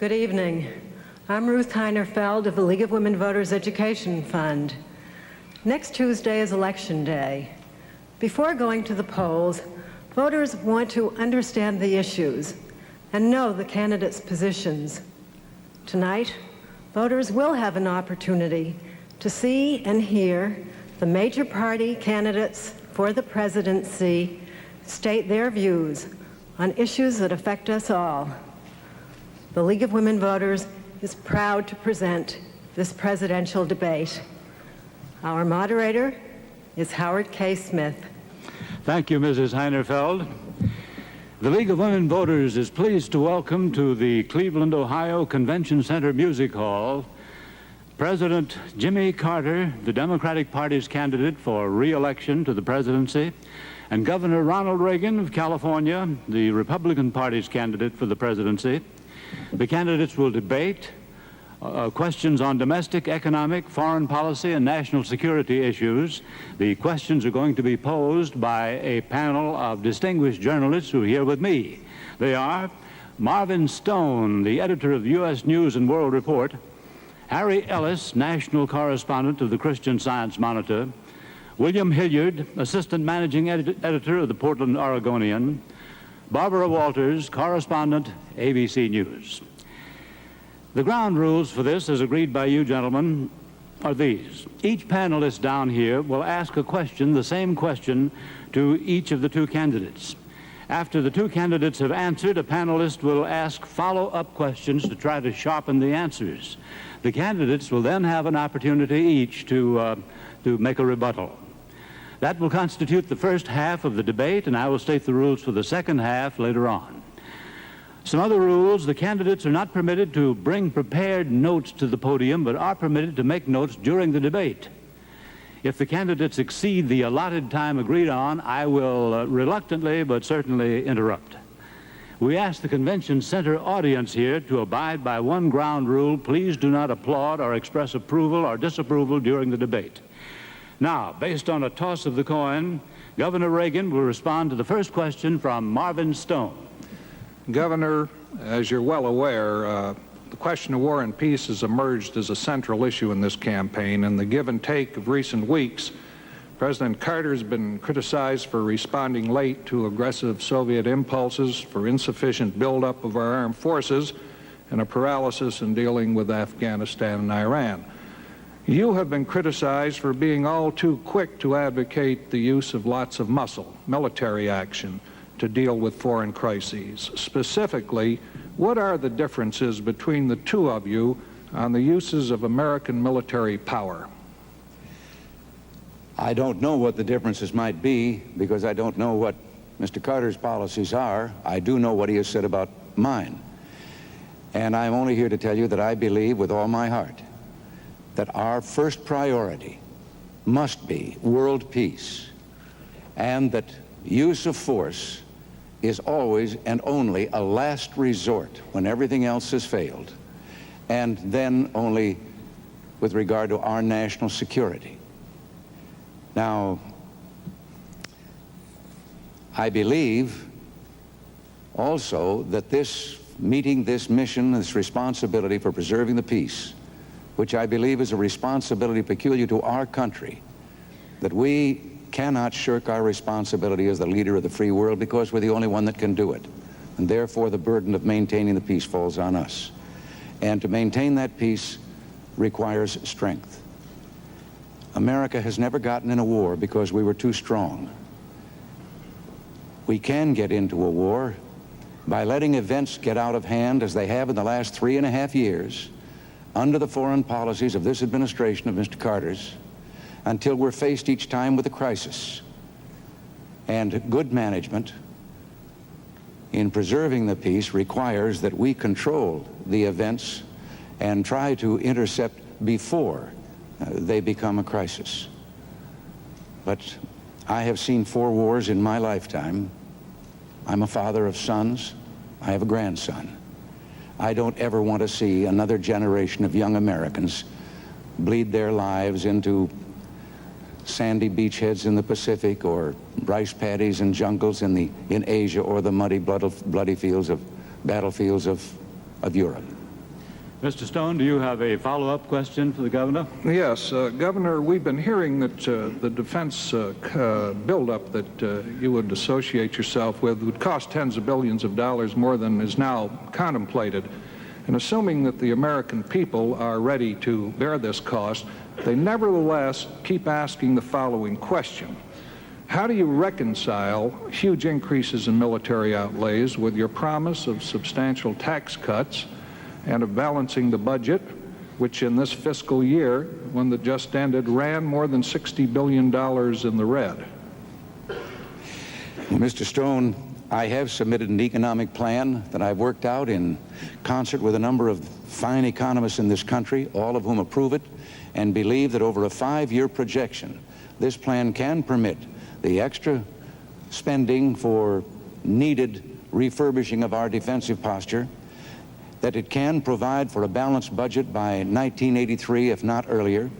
Good evening. I'm Ruth Heinerfeld of the League of Women Voters Education Fund. Next Tuesday is Election Day. Before going to the polls, voters want to understand the issues and know the candidates' positions. Tonight, voters will have an opportunity to see and hear the major party candidates for the presidency state their views on issues that affect us all. The League of Women Voters is proud to present this presidential debate. Our moderator is Howard K. Smith. Thank you, Mrs. Heinerfeld. The League of Women Voters is pleased to welcome to the Cleveland, Ohio Convention Center Music Hall President Jimmy Carter, the Democratic Party's candidate for re-election to the presidency, and Governor Ronald Reagan of California, the Republican Party's candidate for the presidency. The candidates will debate questions on domestic, economic, foreign policy, and national security issues. The questions are going to be posed by a panel of distinguished journalists who are here with me. They are Marvin Stone, the editor of the U.S. News and World Report, Harry Ellis, national correspondent of the Christian Science Monitor, William Hilliard, assistant managing editor of the Portland Oregonian, Barbara Walters, correspondent, ABC News. The ground rules for this, as agreed by you gentlemen, are these. Each panelist down here will ask a question, the same question, to each of the two candidates. After the two candidates have answered, a panelist will ask follow-up questions to try to sharpen the answers. The candidates will then have an opportunity each to make a rebuttal. That will constitute the first half of the debate, and I will state the rules for the second half later on. Some other rules: the candidates are not permitted to bring prepared notes to the podium, but are permitted to make notes during the debate. If the candidates exceed the allotted time agreed on, I will reluctantly but certainly interrupt. We ask the convention center audience here to abide by one ground rule: please do not applaud or express approval or disapproval during the debate. Now, based on a toss of the coin, Governor Reagan will respond to the first question from Marvin Stone. Governor, as you're well aware, the question of war and peace has emerged as a central issue in this campaign. In the give and take of recent weeks, President Carter has been criticized for responding late to aggressive Soviet impulses, for insufficient buildup of our armed forces, and a paralysis in dealing with Afghanistan and Iran. You have been criticized for being all too quick to advocate the use of lots of muscle, military action, to deal with foreign crises. Specifically, what are the differences between the two of you on the uses of American military power? I don't know what the differences might be because I don't know what Mr. Carter's policies are. I do know what he has said about mine. And I'm only here to tell you that I believe with all my heart that our first priority must be world peace, and that use of force is always and only a last resort when everything else has failed, and then only with regard to our national security. Now, I believe also that meeting this mission, this responsibility for preserving the peace, which I believe is a responsibility peculiar to our country, that we cannot shirk our responsibility as the leader of the free world because we're the only one that can do it. And therefore, the burden of maintaining the peace falls on us. And to maintain that peace requires strength. America has never gotten in a war because we were too strong. We can get into a war by letting events get out of hand as they have in the last 3.5 years under the foreign policies of this administration of Mr. Carter's, until we're faced each time with a crisis. And good management in preserving the peace requires that we control the events and try to intercept before they become a crisis. But I have seen 4 wars in my lifetime. I'm a father of sons. I have a grandson. I don't ever want to see another generation of young Americans bleed their lives into sandy beachheads in the Pacific or rice paddies and jungles in Asia or the muddy, bloody battlefields of Europe. Mr. Stone, do you have a follow-up question for the governor? Yes, Governor, we've been hearing that the defense buildup that you would associate yourself with would cost tens of billions of dollars more than is now contemplated. And assuming that the American people are ready to bear this cost, they nevertheless keep asking the following question. How do you reconcile huge increases in military outlays with your promise of substantial tax cuts and of balancing the budget, which in this fiscal year, one that just ended, ran more than $60 billion in the red? Mr. Stone, I have submitted an economic plan that I've worked out in concert with a number of fine economists in this country, all of whom approve it and believe that over a 5-year projection, this plan can permit the extra spending for needed refurbishing of our defensive posture, that it can provide for a balanced budget by 1983, if not earlier,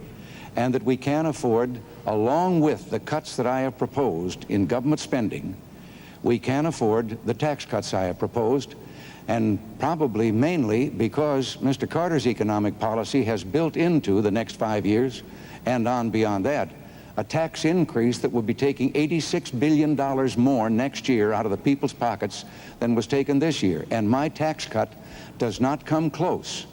and that we can afford, along with the cuts that I have proposed in government spending, we can afford the tax cuts I have proposed, and probably mainly because Mr. Carter's economic policy has built into the next 5 years and on beyond that a tax increase that will be taking $86 billion more next year out of the people's pockets than was taken this year. And my tax cut does not come close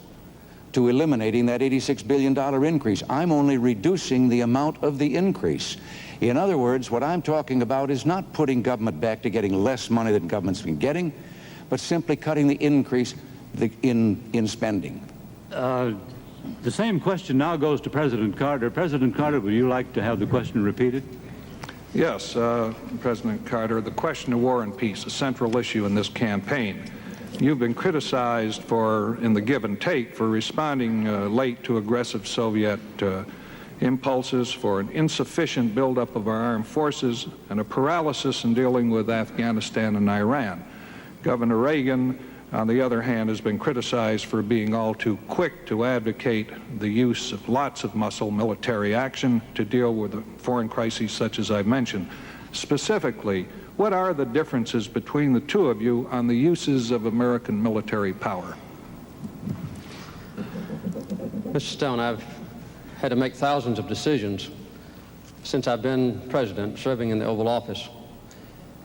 to eliminating that $86 billion increase. I'm only reducing the amount of the increase. In other words, what I'm talking about is not putting government back to getting less money than government's been getting, but simply cutting the increase in spending. The same question now goes to President Carter. President Carter, would you like to have the question repeated? Yes, President Carter, the question of war and peace, a central issue in this campaign. You've been criticized for, in the give and take, for responding late to aggressive Soviet impulses, for an insufficient buildup of our armed forces, and a paralysis in dealing with Afghanistan and Iran. Governor Reagan, on the other hand, has been criticized for being all too quick to advocate the use of lots of muscle military action to deal with foreign crises such as I've mentioned. Specifically, what are the differences between the two of you on the uses of American military power? Mr. Stone, I've had to make thousands of decisions since I've been president, serving in the Oval Office.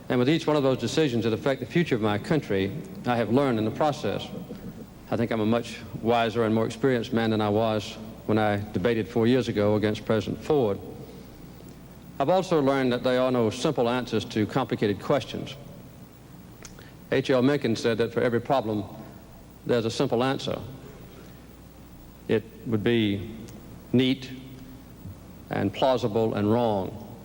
And with each one of those decisions that affect the future of my country, I have learned in the process. I think I'm a much wiser and more experienced man than I was when I debated 4 years ago against President Ford. I've also learned that there are no simple answers to complicated questions. H.L. Mencken said that for every problem, there's a simple answer. It would be neat and plausible and wrong.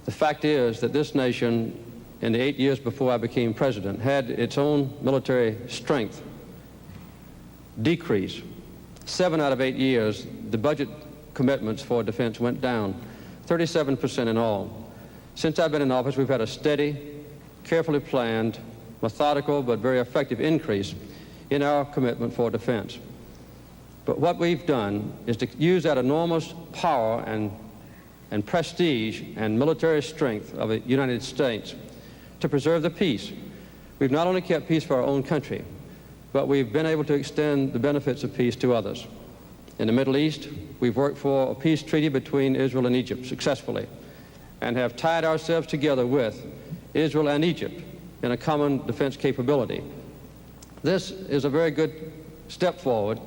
The fact is that this nation, in the 8 years before I became president, had its own military strength decrease. 7 out of 8 years, the budget commitments for defense went down, 37% in all. Since I've been in office, we've had a steady, carefully planned, methodical, but very effective increase in our commitment for defense. But what we've done is to use that enormous power and prestige and military strength of the United States to preserve the peace. We've not only kept peace for our own country, but we've been able to extend the benefits of peace to others. In the Middle East, we've worked for a peace treaty between Israel and Egypt successfully, and have tied ourselves together with Israel and Egypt in a common defense capability. This is a very good step forward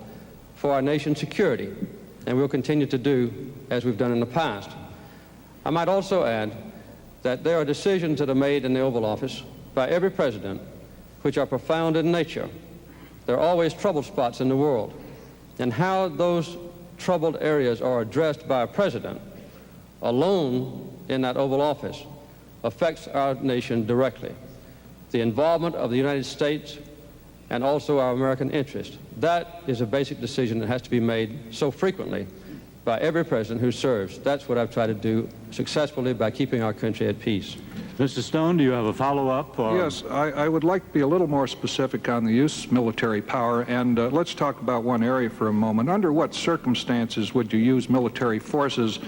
for our nation's security, and we'll continue to do as we've done in the past. I might also add that there are decisions that are made in the Oval Office by every president which are profound in nature. There are always trouble spots in the world, and how those troubled areas are addressed by a president alone in that Oval Office affects our nation directly. The involvement of the United States and also our American interest. That is a basic decision that has to be made so frequently by every president who serves. That's what I've tried to do successfully by keeping our country at peace. Mr. Stone, do you have a follow-up? Yes, I would like to be a little more specific on the use of military power, and let's talk about one area for a moment. Under what circumstances would you use military forces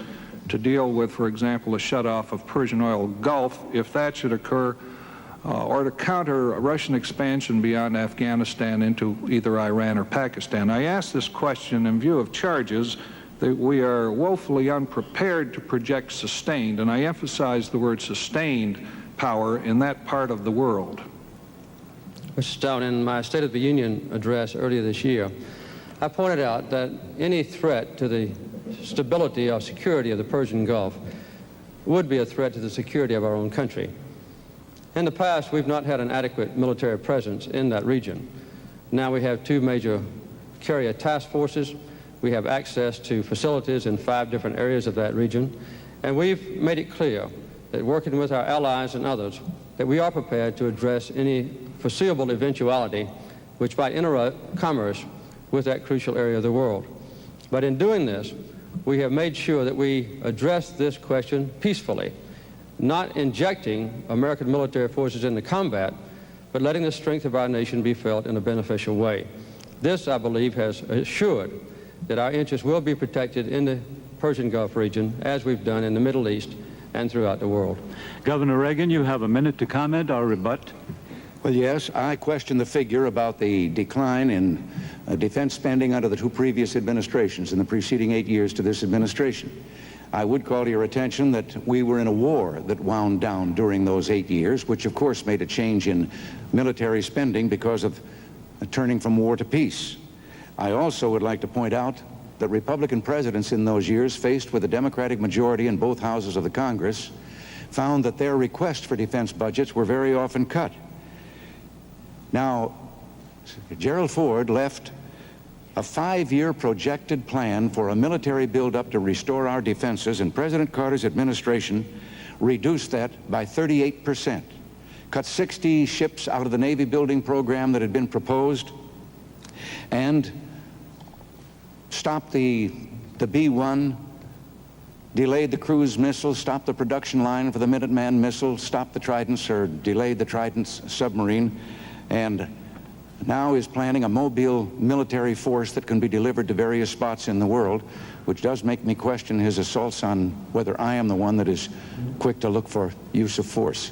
to deal with, for example, a shutoff of Persian oil Gulf, if that should occur or to counter Russian expansion beyond Afghanistan into either Iran or Pakistan. I ask this question in view of charges that we are woefully unprepared to project sustained, and I emphasize the word sustained, power in that part of the world. Mr. Stout, in my State of the Union address earlier this year, I pointed out that any threat to the stability or security of the Persian Gulf would be a threat to the security of our own country. In the past, we've not had an adequate military presence in that region. Now we have 2 major carrier task forces. We have access to facilities in 5 different areas of that region. And we've made it clear that working with our allies and others, that we are prepared to address any foreseeable eventuality which might interrupt commerce with that crucial area of the world. But in doing this, we have made sure that we address this question peacefully, not injecting American military forces into combat, but letting the strength of our nation be felt in a beneficial way. This, I believe, has assured that our interests will be protected in the Persian Gulf region, as we've done in the Middle East and throughout the world. Governor Reagan, you have a minute to comment or rebut. Well, yes, I question the figure about the decline in defense spending under the 2 previous administrations in the preceding 8 years to this administration. I would call to your attention that we were in a war that wound down during those 8 years, which of course made a change in military spending because of turning from war to peace. I also would like to point out that Republican presidents in those years, faced with a Democratic majority in both houses of the Congress, found that their requests for defense budgets were very often cut. Now, Gerald Ford left a 5-year projected plan for a military buildup to restore our defenses, and President Carter's administration reduced that by 38%, cut 60 ships out of the Navy building program that had been proposed, and stopped the B-1, delayed the cruise missile, stopped the production line for the Minuteman missile, stopped the Tridents, or delayed the Tridents submarine, and now is planning a mobile military force that can be delivered to various spots in the world, which does make me question his assaults on whether I am the one that is quick to look for use of force.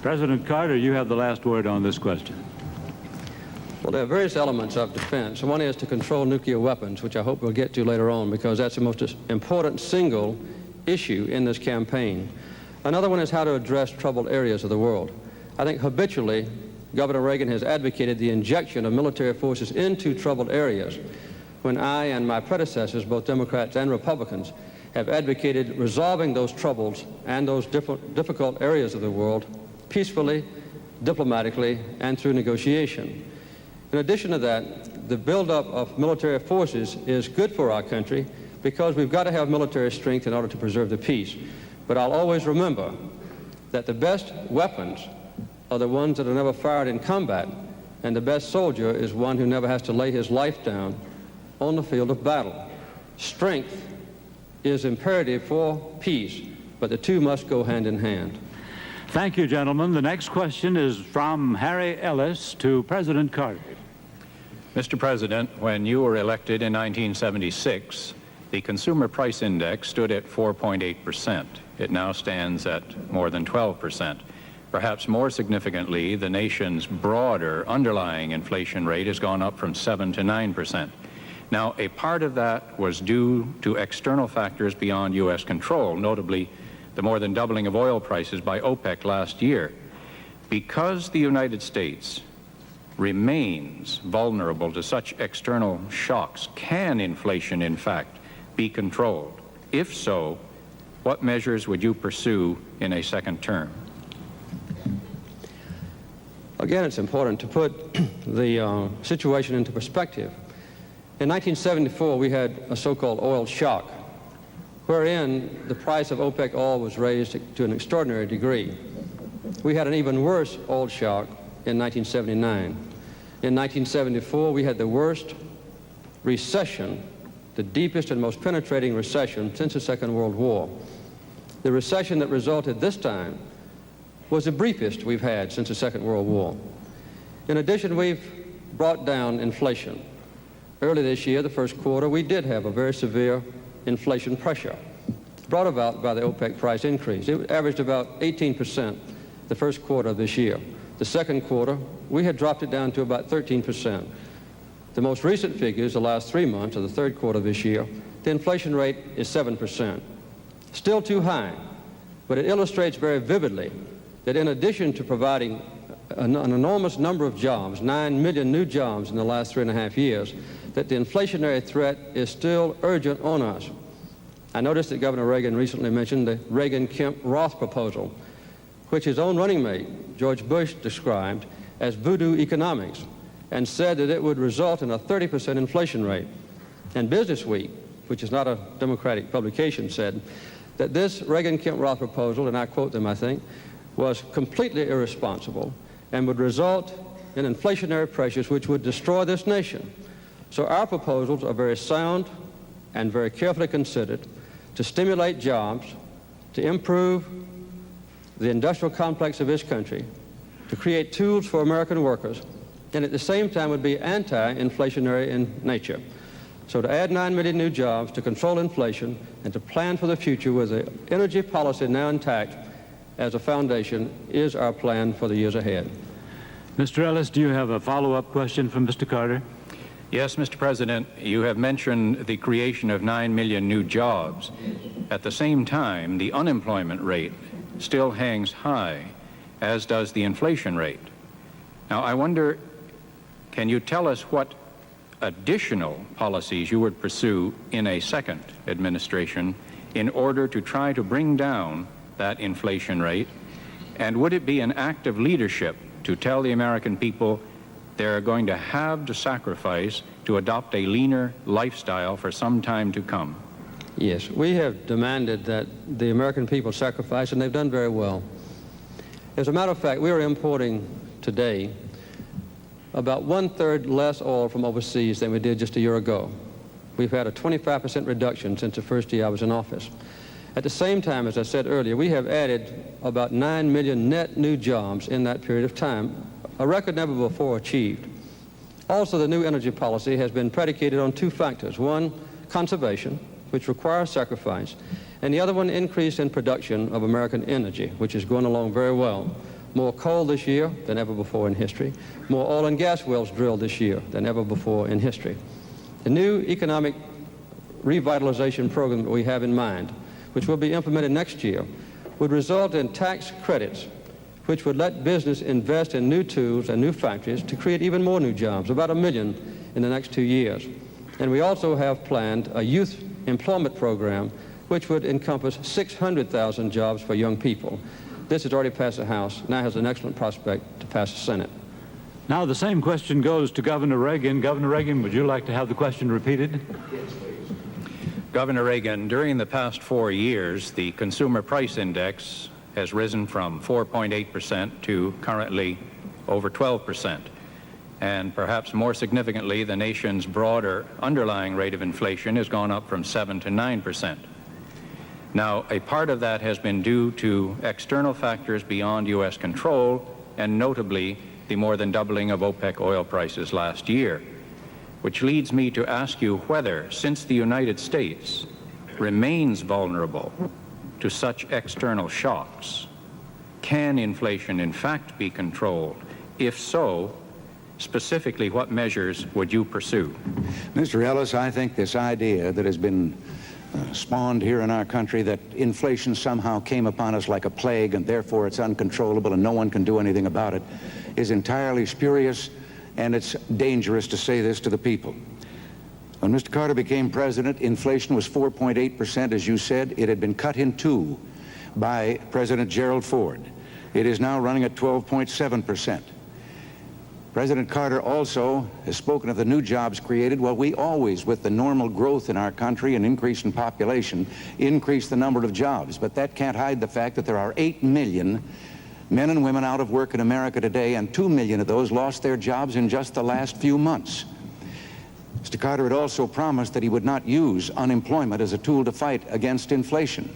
President Carter, you have the last word on this question. Well, there are various elements of defense. One is to control nuclear weapons, which I hope we'll get to later on, because that's the most important single issue in this campaign. Another one is how to address troubled areas of the world. I think habitually, Governor Reagan has advocated the injection of military forces into troubled areas, when I and my predecessors, both Democrats and Republicans, have advocated resolving those troubles and those difficult areas of the world peacefully, diplomatically, and through negotiation. In addition to that, the buildup of military forces is good for our country because we've got to have military strength in order to preserve the peace. But I'll always remember that the best weapons are the ones that are never fired in combat, and the best soldier is one who never has to lay his life down on the field of battle. Strength is imperative for peace, but the 2 must go hand in hand. Thank you, gentlemen. The next question is from Harry Ellis to President Carter. Mr. President, when you were elected in 1976, the Consumer Price Index stood at 4.8%. It now stands at more than 12%. Perhaps more significantly, the nation's broader underlying inflation rate has gone up from 7 to 9%. Now, a part of that was due to external factors beyond U.S. control, notably the more than doubling of oil prices by OPEC last year. Because the United States remains vulnerable to such external shocks, can inflation, in fact, be controlled? If so, what measures would you pursue in a second term? Again, it's important to put the situation into perspective. In 1974, we had a so-called oil shock, wherein the price of OPEC oil was raised to an extraordinary degree. We had an even worse oil shock in 1979. In 1974, we had the worst recession, the deepest and most penetrating recession since the Second World War. The recession that resulted this time was the briefest we've had since the Second World War. In addition, we've brought down inflation. Early this year, the first quarter, we did have a very severe inflation pressure brought about by the OPEC price increase. It averaged about 18% the first quarter of this year. the second quarter, we had dropped it down to about 13%. The most recent figures, the last 3 months of the third quarter of this year, the inflation rate is 7%. Still too high, but it illustrates very vividly that in addition to providing an enormous number of jobs, 9 million new jobs in the last 3.5 years, that the inflationary threat is still urgent on us. I noticed that Governor Reagan recently mentioned the Reagan-Kemp-Roth proposal, which his own running mate, George Bush, described as voodoo economics, and said that it would result in a 30% inflation rate. And Business Week, which is not a Democratic publication, said that this Reagan-Kemp-Roth proposal, and I quote them, I think, was completely irresponsible and would result in inflationary pressures which would destroy this nation. So our proposals are very sound and very carefully considered to stimulate jobs, to improve the industrial complex of this country, to create tools for American workers, and at the same time would be anti-inflationary in nature. So to add 9 million new jobs, to control inflation, and to plan for the future with the energy policy now intact as a foundation is our plan for the years ahead. Mr. Ellis, do you have a follow-up question from Mr. Carter? Yes, Mr. President, you have mentioned the creation of 9 million new jobs. At the same time, the unemployment rate still hangs high, as does the inflation rate. Now, I wonder, can you tell us what additional policies you would pursue in a second administration in order to try to bring down that inflation rate? And would it be an act of leadership to tell the American people they're going to have to sacrifice to adopt a leaner lifestyle for some time to come? Yes, we have demanded that the American people sacrifice, and they've done very well. As a matter of fact, we are importing today about 1/3 less oil from overseas than we did just a year ago. We've had a 25% reduction since the first year I was in office. At the same time, as I said earlier, we have added about 9 million net new jobs in that period of time, a record never before achieved. Also, the new energy policy has been predicated on two factors. One, conservation, which requires sacrifice, and the other one, increase in production of American energy, which is going along very well. More coal this year than ever before in history. More oil and gas wells drilled this year than ever before in history. The new economic revitalization program that we have in mind, which will be implemented next year, would result in tax credits which would let business invest in new tools and new factories to create even more new jobs, about 1 million in the next 2 years. And we also have planned a youth employment program which would encompass 600,000 jobs for young people. This has already passed the House, now has an excellent prospect to pass the Senate. Now the same question goes to Governor Reagan. Governor Reagan, would you like to have the question repeated? Governor Reagan, during the past 4 years, the consumer price index has risen from 4.8% to currently over 12%. And perhaps more significantly, the nation's broader underlying rate of inflation has gone up from 7 to 9%. Now, a part of that has been due to external factors beyond U.S. control, and notably the more than doubling of OPEC oil prices last year, which leads me to ask you whether, since the United States remains vulnerable to such external shocks, can inflation in fact be controlled? If so, specifically, what measures would you pursue? Mr. Ellis, I think this idea that has been spawned here in our country that inflation somehow came upon us like a plague and therefore it's uncontrollable and no one can do anything about it is entirely spurious, and it's dangerous to say this to the people. When Mr. Carter became president, inflation was 4.8%, as you said. It had been cut in two by President Gerald Ford. It is now running at 12.7%. President Carter also has spoken of the new jobs created. Well, we always, with the normal growth in our country and increase in population, increase the number of jobs. But that can't hide the fact that there are 8 million men and women out of work in America today, and 2 million of those lost their jobs in just the last few months. Mr. Carter had also promised that he would not use unemployment as a tool to fight against inflation.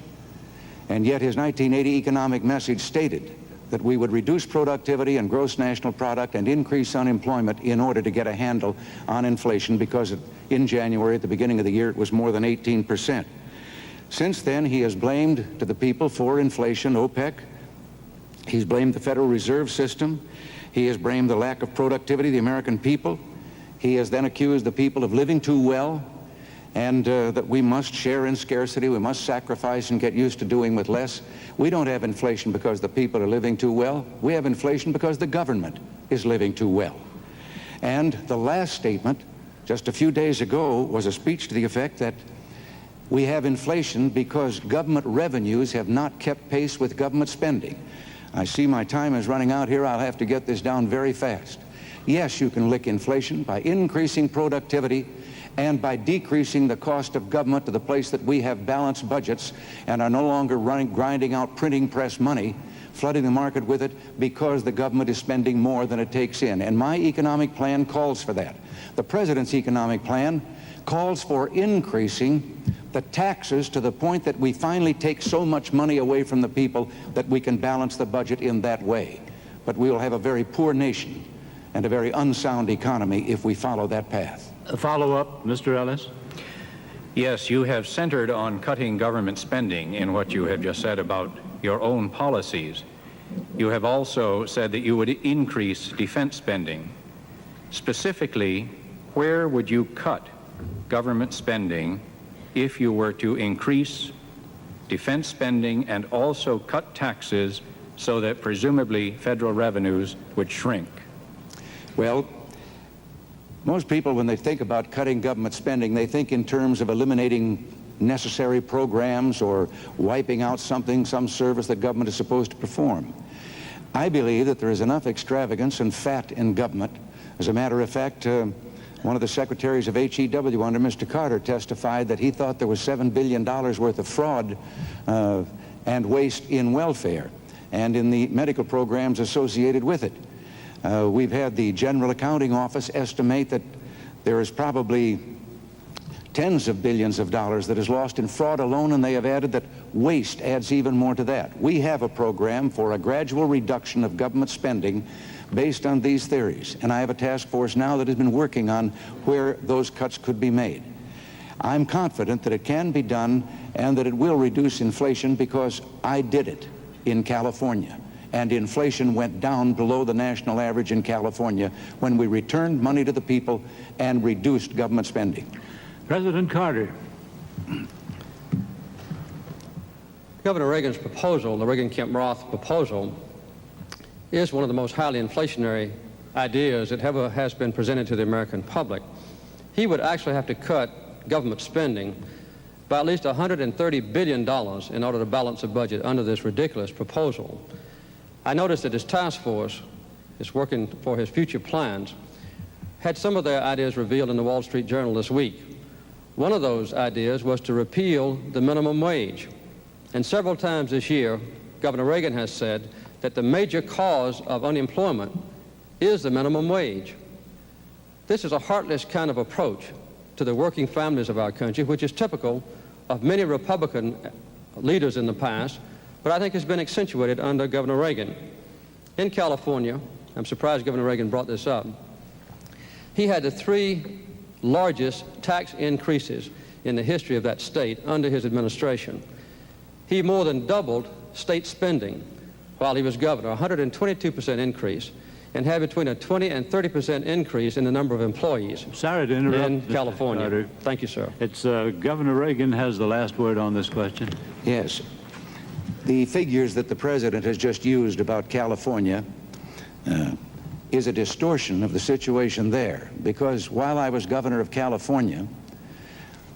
And yet his 1980 economic message stated that we would reduce productivity and gross national product and increase unemployment in order to get a handle on inflation, because in January, at the beginning of the year, it was more than 18%. Since then, he has blamed to the people for inflation OPEC, He's blamed the Federal Reserve System. He has blamed the lack of productivity of the American people. He has then accused the people of living too well, and that we must share in scarcity, we must sacrifice and get used to doing with less. We don't have inflation because the people are living too well. We have inflation because the government is living too well. And the last statement, just a few days ago, was a speech to the effect that we have inflation because government revenues have not kept pace with government spending. I see my time is running out here. I'll have to get this down very fast. Yes, you can lick inflation by increasing productivity and by decreasing the cost of government to the place that we have balanced budgets and are no longer grinding out printing press money, flooding the market with it because the government is spending more than it takes in. And my economic plan calls for that. The President's economic plan calls for increasing the taxes to the point that we finally take so much money away from the people that we can balance the budget in that way. But we will have a very poor nation and a very unsound economy if we follow that path. A follow-up, Mr. Ellis? Yes, you have centered on cutting government spending in what you have just said about your own policies. You have also said that you would increase defense spending. Specifically, where would you cut government spending if you were to increase defense spending and also cut taxes so that presumably federal revenues would shrink? Well, most people, when they think about cutting government spending, they think in terms of eliminating necessary programs or wiping out some service that government is supposed to perform. I believe that there is enough extravagance and fat in government. As a matter of fact, one of the secretaries of HEW under Mr. Carter testified that he thought there was $7 billion worth of fraud and waste in welfare and in the medical programs associated with it. We've had the General Accounting Office estimate that there is probably tens of billions of dollars that is lost in fraud alone, and they have added that waste adds even more to that. We have a program for a gradual reduction of government spending based on these theories, and I have a task force now that has been working on where those cuts could be made. I'm confident that it can be done and that it will reduce inflation because I did it in California. And inflation went down below the national average in California when we returned money to the people and reduced government spending. President Carter. Governor Reagan's proposal, the Reagan-Kemp-Roth proposal, is one of the most highly inflationary ideas that ever has been presented to the American public. He would actually have to cut government spending by at least $130 billion in order to balance the budget under this ridiculous proposal. I noticed that his task force is working for his future plans, had some of their ideas revealed in the Wall Street Journal this week. One of those ideas was to repeal the minimum wage. And several times this year, Governor Reagan has said that the major cause of unemployment is the minimum wage. This is a heartless kind of approach to the working families of our country, which is typical of many Republican leaders in the past, but I think has been accentuated under Governor Reagan. In California, I'm surprised Governor Reagan brought this up, he had the 3 largest tax increases in the history of that state under his administration. He more than doubled state spending while he was governor, a 122% increase, and had between a 20 and 30% increase in the number of employees. Sorry to interrupt, in Mr. California. Carter. Thank you, sir. It's Governor Reagan has the last word on this question. Yes. The figures that the President has just used about California is a distortion of the situation there, because while I was governor of California,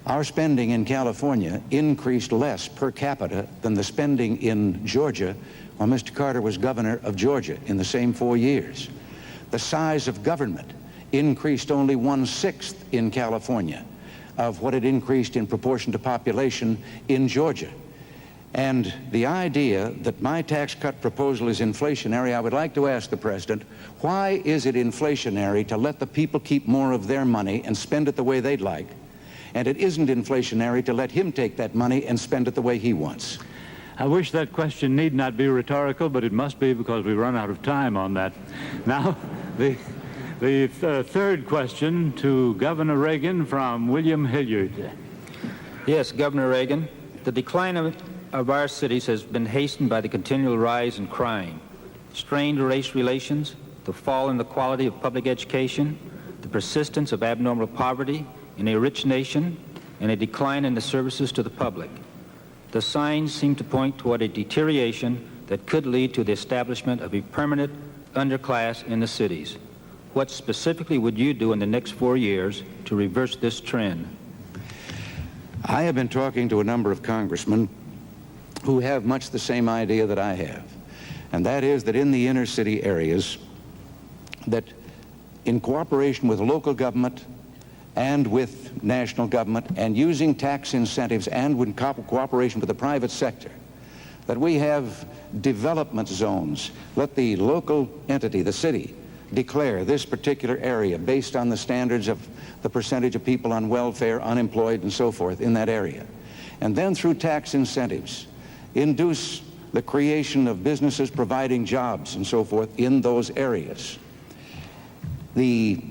our spending in California increased less per capita than the spending in Georgia while Mr. Carter was governor of Georgia in the same 4 years. The size of government increased only 1/6 in California of what it increased in proportion to population in Georgia. And the idea that my tax cut proposal is inflationary, I would like to ask the President, why is it inflationary to let the people keep more of their money and spend it the way they'd like, and it isn't inflationary to let him take that money and spend it the way he wants? I wish that question need not be rhetorical, but it must be because we run out of time on that. Now, the third question to Governor Reagan from William Hilliard. Yes, Governor Reagan, the decline of our cities has been hastened by the continual rise in crime. strained race relations, the fall in the quality of public education, the persistence of abnormal poverty in a rich nation, and a decline in the services to the public. The signs seem to point toward a deterioration that could lead to the establishment of a permanent underclass in the cities. What specifically would you do in the next 4 years to reverse this trend? I have been talking to a number of congressmen who have much the same idea that I have, and that is that in the inner city areas, that in cooperation with local government and with national government and using tax incentives and with cooperation with the private sector, that we have development zones. Let the local entity, the city, declare this particular area based on the standards of the percentage of people on welfare, unemployed, and so forth in that area. And then through tax incentives, induce the creation of businesses providing jobs and so forth in those areas. The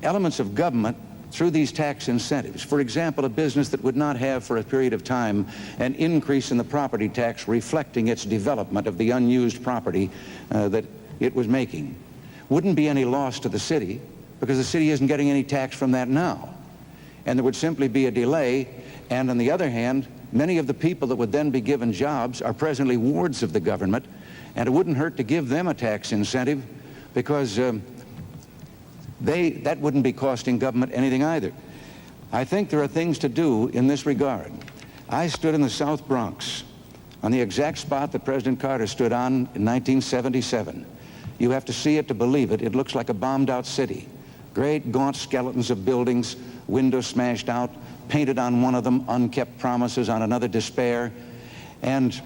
elements of government through these tax incentives, for example, a business that would not have for a period of time an increase in the property tax reflecting its development of the unused property that it was making, wouldn't be any loss to the city because the city isn't getting any tax from that now. And there would simply be a delay. And on the other hand, many of the people that would then be given jobs are presently wards of the government, and it wouldn't hurt to give them a tax incentive because that wouldn't be costing government anything either. I think there are things to do in this regard. I stood in the South Bronx on the exact spot that President Carter stood on in 1977. You have to see it to believe it. It looks like a bombed-out city. Great gaunt skeletons of buildings, windows smashed out, painted on one of them, unkept promises, on another, despair. And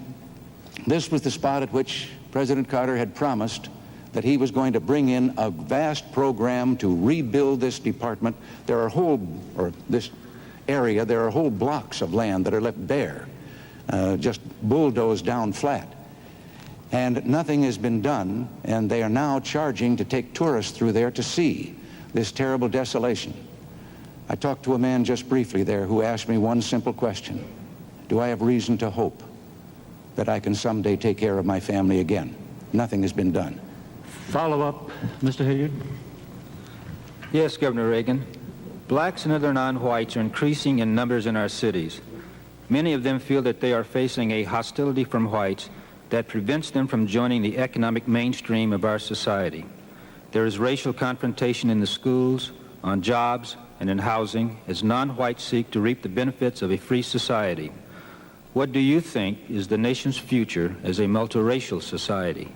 this was the spot at which President Carter had promised that he was going to bring in a vast program to rebuild this department. There are this area, there are whole blocks of land that are left bare, just bulldozed down flat. And nothing has been done, and they are now charging to take tourists through there to see this terrible desolation. I talked to a man just briefly there who asked me one simple question: do I have reason to hope that I can someday take care of my family again? Nothing has been done. Follow up, Mr. Hilliard. Yes, Governor Reagan. Blacks and other non-whites are increasing in numbers in our cities. Many of them feel that they are facing a hostility from whites that prevents them from joining the economic mainstream of our society. There is racial confrontation in the schools, on jobs, and in housing as non-whites seek to reap the benefits of a free society. What do you think is the nation's future as a multiracial society?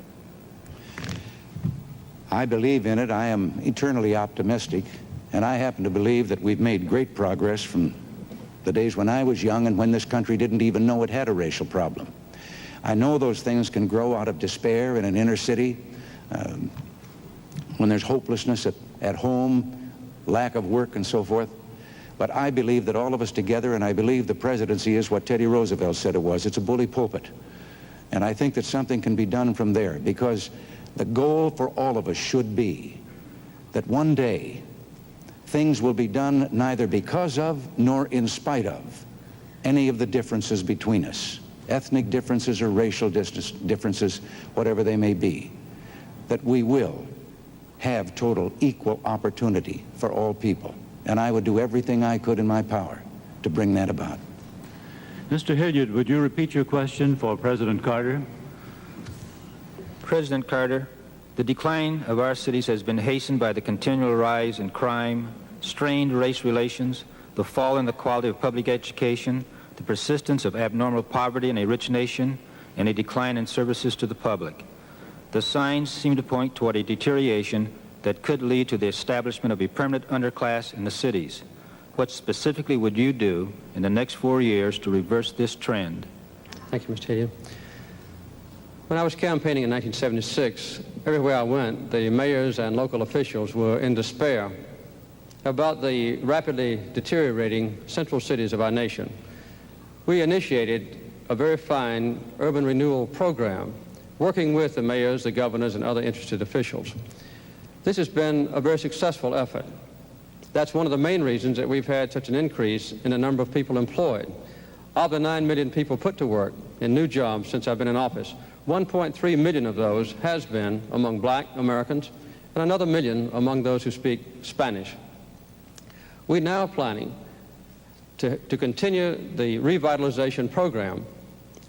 I believe in it. I am eternally optimistic, and I happen to believe that we've made great progress from the days when I was young and when this country didn't even know it had a racial problem. I know those things can grow out of despair in an inner city, when there's hopelessness at home, lack of work and so forth. But I believe that all of us together, and I believe the presidency is what Teddy Roosevelt said it was. It's a bully pulpit. And I think that something can be done from there, because the goal for all of us should be that one day things will be done neither because of nor in spite of any of the differences between us, ethnic differences or racial differences, whatever they may be, that we will have total equal opportunity for all people. And I would do everything I could in my power to bring that about. Mr. Hilliard, would you repeat your question for President Carter? President Carter, the decline of our cities has been hastened by the continual rise in crime, strained race relations, the fall in the quality of public education, the persistence of abnormal poverty in a rich nation, and a decline in services to the public. The signs seem to point toward a deterioration that could lead to the establishment of a permanent underclass in the cities. What specifically would you do in the next 4 years to reverse this trend? Thank you, Mr. Hilliard. When I was campaigning in 1976, everywhere I went, the mayors and local officials were in despair about the rapidly deteriorating central cities of our nation. We initiated a very fine urban renewal program, working with the mayors, the governors, and other interested officials. This has been a very successful effort. That's one of the main reasons that we've had such an increase in the number of people employed. Of the 9 million people put to work, in new jobs since I've been in office. 1.3 million of those has been among black Americans and another million among those who speak Spanish. We're now planning to continue the revitalization program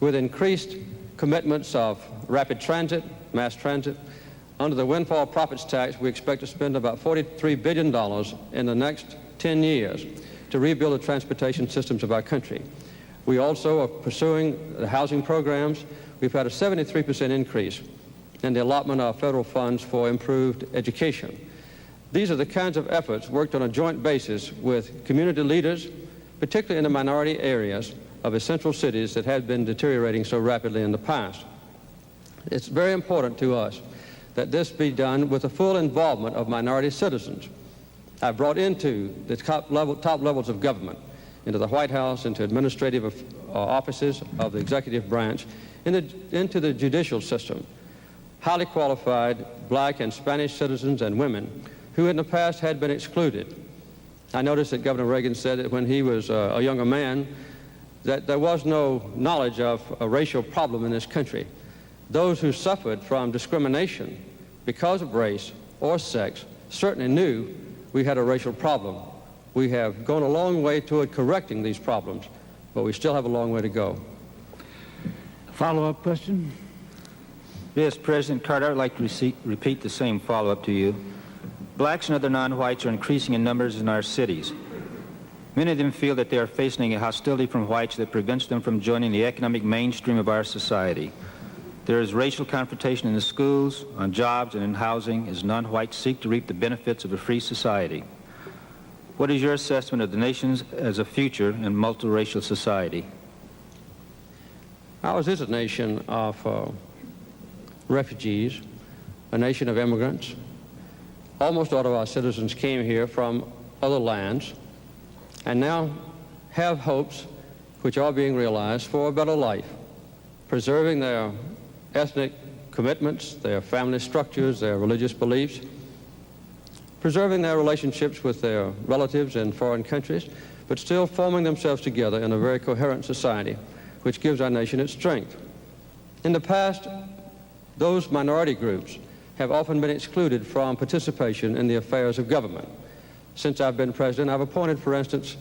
with increased commitments of rapid transit, mass transit. Under the windfall profits tax, we expect to spend about $43 billion in the next 10 years to rebuild the transportation systems of our country. We also are pursuing the housing programs. We've had a 73% increase in the allotment of federal funds for improved education. These are the kinds of efforts worked on a joint basis with community leaders, particularly in the minority areas of essential cities that had been deteriorating so rapidly in the past. It's very important to us that this be done with the full involvement of minority citizens. I've brought into the top levels of government, into the White House, into administrative offices of the executive branch, into the judicial system, highly qualified black and Spanish citizens and women who in the past had been excluded. I noticed that Governor Reagan said that when he was a younger man that there was no knowledge of a racial problem in this country. Those who suffered from discrimination because of race or sex certainly knew we had a racial problem. We have gone a long way toward correcting these problems, but we still have a long way to go. Follow-up question? Yes, President Carter, I'd like to repeat the same follow-up to you. Blacks and other non-whites are increasing in numbers in our cities. Many of them feel that they are facing a hostility from whites that prevents them from joining the economic mainstream of our society. There is racial confrontation in the schools, on jobs, and in housing as non-whites seek to reap the benefits of a free society. What is your assessment of the nation as a future and multiracial society? Ours is a nation of refugees, a nation of immigrants. Almost all of our citizens came here from other lands and now have hopes which are being realized for a better life, preserving their ethnic commitments, their family structures, their religious beliefs, preserving their relationships with their relatives in foreign countries, but still forming themselves together in a very coherent society, which gives our nation its strength. In the past, those minority groups have often been excluded from participation in the affairs of government. Since I've been president, I've appointed, for instance,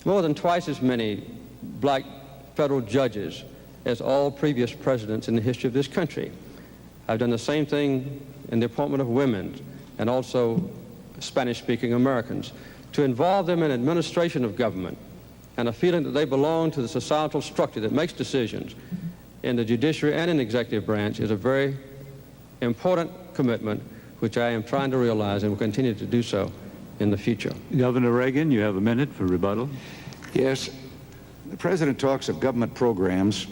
more than twice as many black federal judges as all previous presidents in the history of this country. I've done the same thing in the appointment of women and also Spanish-speaking Americans, to involve them in administration of government and a feeling that they belong to the societal structure that makes decisions in the judiciary and in the executive branch is a very important commitment which I am trying to realize and will continue to do so in the future. Governor Reagan, you have a minute for rebuttal. Yes, the president talks of government programs,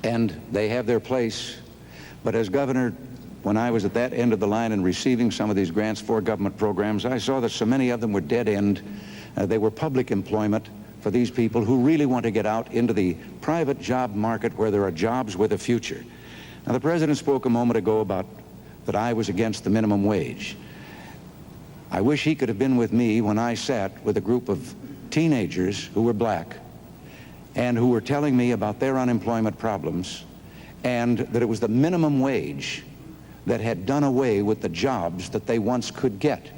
and they have their place. But as governor, when I was at that end of the line and receiving some of these grants for government programs, I saw that so many of them were dead end. They were public employment for these people who really want to get out into the private job market where there are jobs with a future. Now, the president spoke a moment ago about that I was against the minimum wage. I wish he could have been with me when I sat with a group of teenagers who were black and who were telling me about their unemployment problems, and that it was the minimum wage that had done away with the jobs that they once could get.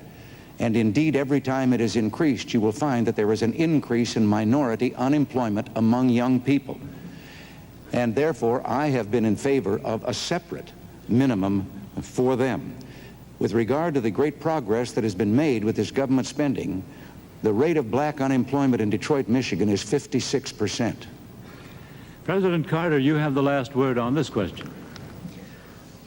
And indeed, every time it has increased, you will find that there is an increase in minority unemployment among young people. And therefore, I have been in favor of a separate minimum for them. With regard to the great progress that has been made with this government spending, the rate of black unemployment in Detroit, Michigan is 56%. President Carter, you have the last word on this question.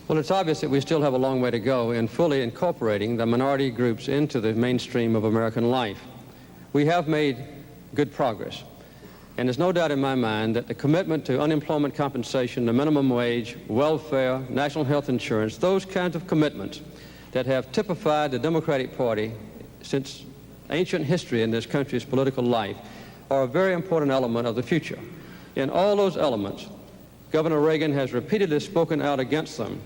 Well, it's obvious that we still have a long way to go in fully incorporating the minority groups into the mainstream of American life. We have made good progress. And there's no doubt in my mind that the commitment to unemployment compensation, the minimum wage, welfare, national health insurance, those kinds of commitments that have typified the Democratic Party since ancient history in this country's political life are a very important element of the future. In all those elements, Governor Reagan has repeatedly spoken out against them,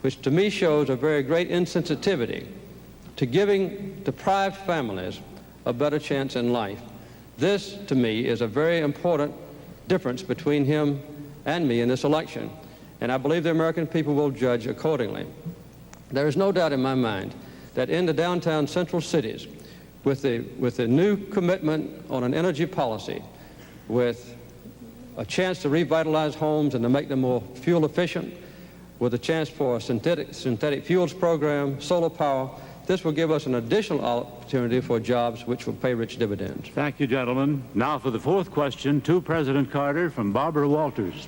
which to me shows a very great insensitivity to giving deprived families a better chance in life. This, to me, is a very important difference between him and me in this election, and I believe the American people will judge accordingly. There is no doubt in my mind that in the downtown central cities, with the new commitment on an energy policy, with a chance to revitalize homes and to make them more fuel efficient, with a chance for a synthetic fuels program, solar power, this will give us an additional opportunity for jobs which will pay rich dividends. Thank you, gentlemen. Now for the fourth question to President Carter from Barbara Walters.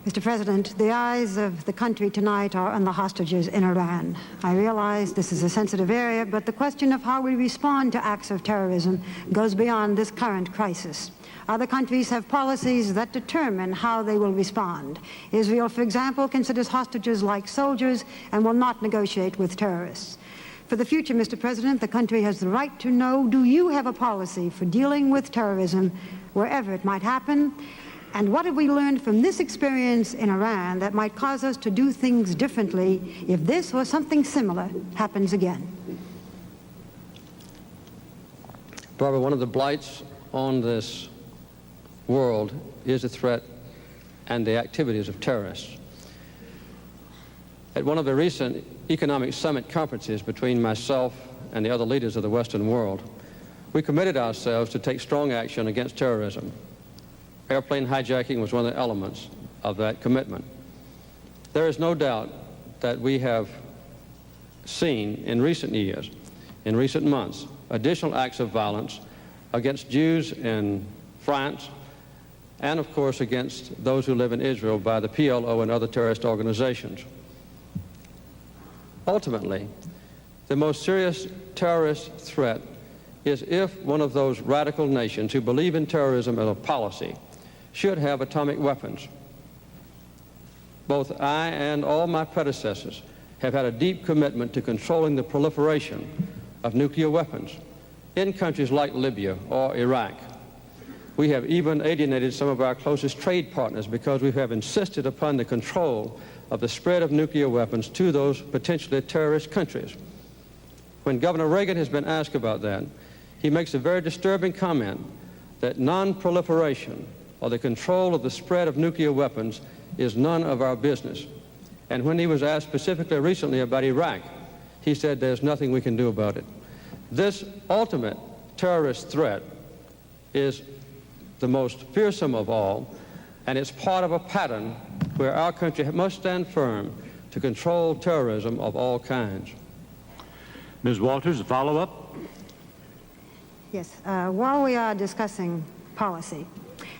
Mr. President, the eyes of the country tonight are on the hostages in Iran. I realize this is a sensitive area, but the question of how we respond to acts of terrorism goes beyond this current crisis. Other countries have policies that determine how they will respond. Israel, for example, considers hostages like soldiers and will not negotiate with terrorists. For the future, Mr. President, the country has the right to know, do you have a policy for dealing with terrorism wherever it might happen? And what have we learned from this experience in Iran that might cause us to do things differently if this or something similar happens again? Barbara, one of the blights on this world is the threat and the activities of terrorists. At one of the recent economic summit conferences between myself and the other leaders of the Western world, we committed ourselves to take strong action against terrorism. Airplane hijacking was one of the elements of that commitment. There is no doubt that we have seen in recent years, in recent months, additional acts of violence against Jews in France and, of course, against those who live in Israel by the PLO and other terrorist organizations. Ultimately, the most serious terrorist threat is if one of those radical nations who believe in terrorism as a policy should have atomic weapons. Both I and all my predecessors have had a deep commitment to controlling the proliferation of nuclear weapons in countries like Libya or Iraq. We have even alienated some of our closest trade partners because we have insisted upon the control of the spread of nuclear weapons to those potentially terrorist countries. When Governor Reagan has been asked about that, he makes a very disturbing comment that non-proliferation or the control of the spread of nuclear weapons is none of our business. And when he was asked specifically recently about Iraq, he said there's nothing we can do about it. This ultimate terrorist threat is the most fearsome of all, and it's part of a pattern where our country must stand firm to control terrorism of all kinds. Ms. Walters, a follow-up? Yes. While we are discussing policy,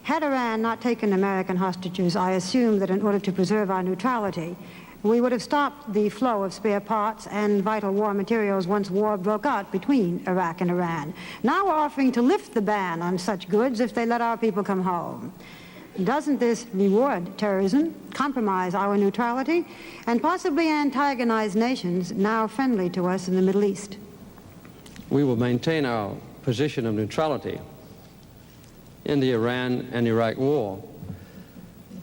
had Iran not taken American hostages, I assume that in order to preserve our neutrality, we would have stopped the flow of spare parts and vital war materials once war broke out between Iraq and Iran. Now we're offering to lift the ban on such goods if they let our people come home. Doesn't this reward terrorism, compromise our neutrality, and possibly antagonize nations now friendly to us in the Middle East? We will maintain our position of neutrality in the Iran and Iraq war.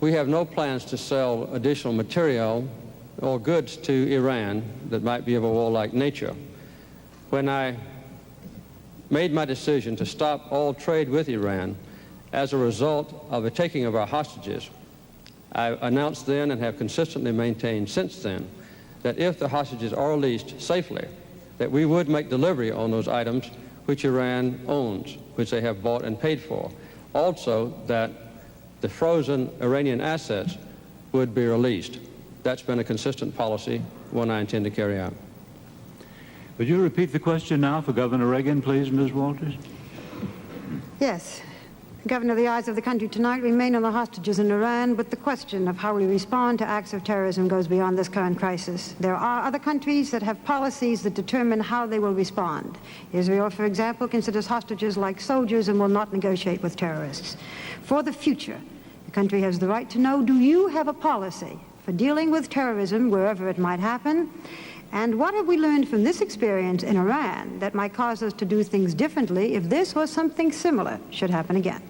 We have no plans to sell additional material or goods to Iran that might be of a warlike nature. When I made my decision to stop all trade with Iran as a result of the taking of our hostages, I announced then and have consistently maintained since then that if the hostages are released safely, that we would make delivery on those items which Iran owns, which they have bought and paid for. Also, that the frozen Iranian assets would be released. That's been a consistent policy, one I intend to carry out. Would you repeat the question now for Governor Reagan, please, Ms. Walters? Yes. Governor, the eyes of the country tonight remain on the hostages in Iran, but the question of how we respond to acts of terrorism goes beyond this current crisis. There are other countries that have policies that determine how they will respond. Israel, for example, considers hostages like soldiers and will not negotiate with terrorists. For the future, the country has the right to know, do you have a policy for dealing with terrorism wherever it might happen? And what have we learned from this experience in Iran that might cause us to do things differently if this or something similar should happen again?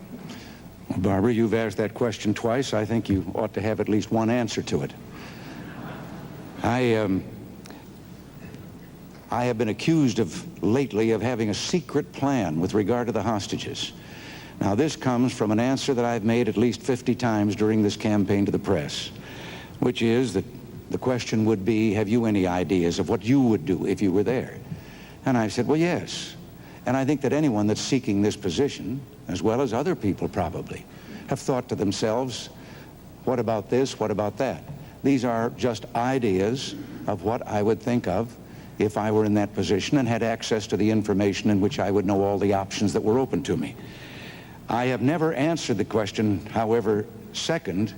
Well, Barbara, you've asked that question twice. I think you ought to have at least one answer to it. I have been accused lately of having a secret plan with regard to the hostages. Now, this comes from an answer that I've made at least 50 times during this campaign to the press, which is that the question would be, have you any ideas of what you would do if you were there? And I said, well, yes. And I think that anyone that's seeking this position, as well as other people probably, have thought to themselves, what about this, what about that? These are just ideas of what I would think of if I were in that position and had access to the information in which I would know all the options that were open to me. I have never answered the question, however, second,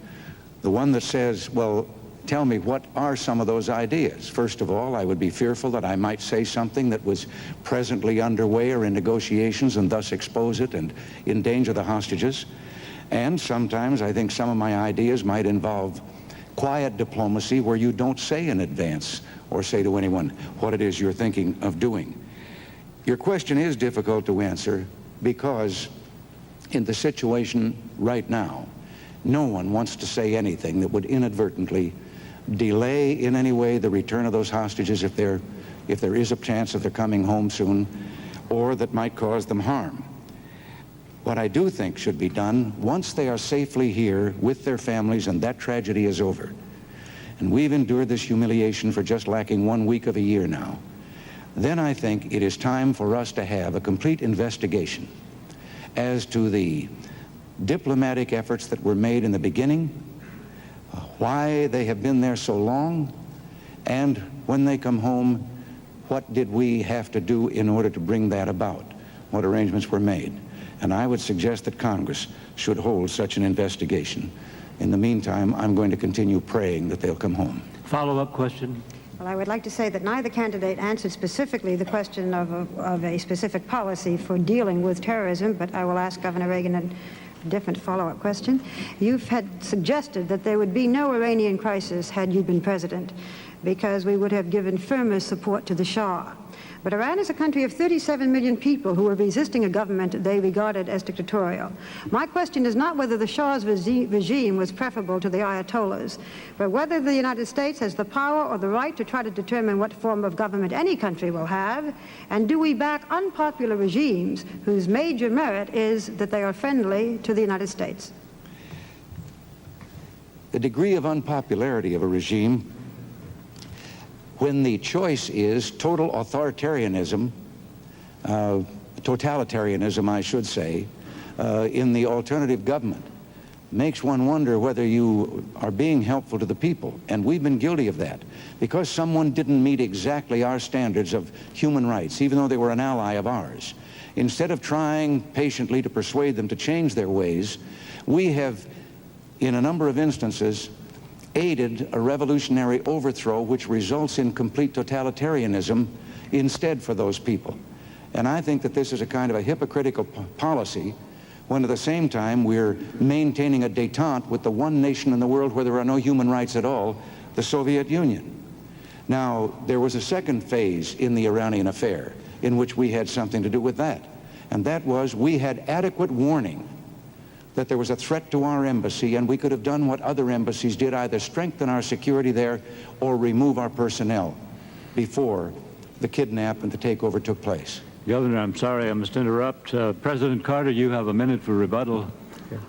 the one that says, well, tell me, what are some of those ideas? First of all, I would be fearful that I might say something that was presently underway or in negotiations and thus expose it and endanger the hostages. And sometimes I think some of my ideas might involve quiet diplomacy where you don't say in advance or say to anyone what it is you're thinking of doing. Your question is difficult to answer because in the situation right now, no one wants to say anything that would inadvertently delay in any way the return of those hostages if there is a chance that they're coming home soon, or that might cause them harm. What I do think should be done, once they are safely here with their families and that tragedy is over, and we've endured this humiliation for just lacking 1 week of a year now, then I think it is time for us to have a complete investigation as to the diplomatic efforts that were made in the beginning, why they have been there so long, and when they come home, what did we have to do in order to bring that about? What arrangements were made? And I would suggest that Congress should hold such an investigation. In the meantime, I'm going to continue praying that they'll come home. Follow-up question. Well, I would like to say that neither candidate answered specifically the question of a specific policy for dealing with terrorism, but I will ask Governor Reagan a different follow-up question. You've had suggested that there would be no Iranian crisis had you been president, because we would have given firmer support to the Shah. But Iran is a country of 37 million people who are resisting a government they regarded as dictatorial. My question is not whether the Shah's regime was preferable to the Ayatollahs, but whether the United States has the power or the right to try to determine what form of government any country will have, and do we back unpopular regimes whose major merit is that they are friendly to the United States? The degree of unpopularity of a regime, when the choice is total authoritarianism, totalitarianism, I should say, in the alternative government, makes one wonder whether you are being helpful to the people. And we've been guilty of that. Because someone didn't meet exactly our standards of human rights, even though they were an ally of ours, instead of trying patiently to persuade them to change their ways, we have, in a number of instances, aided a revolutionary overthrow which results in complete totalitarianism instead for those people. And I think that this is a kind of a hypocritical policy when at the same time we're maintaining a détente with the one nation in the world where there are no human rights at all, the Soviet Union. Now, there was a second phase in the Iranian affair in which we had something to do with that. And that was we had adequate warning that there was a threat to our embassy, and we could have done what other embassies did, either strengthen our security there or remove our personnel before the kidnap and the takeover took place. Governor, I'm sorry, I must interrupt. President Carter, you have a minute for rebuttal. Okay.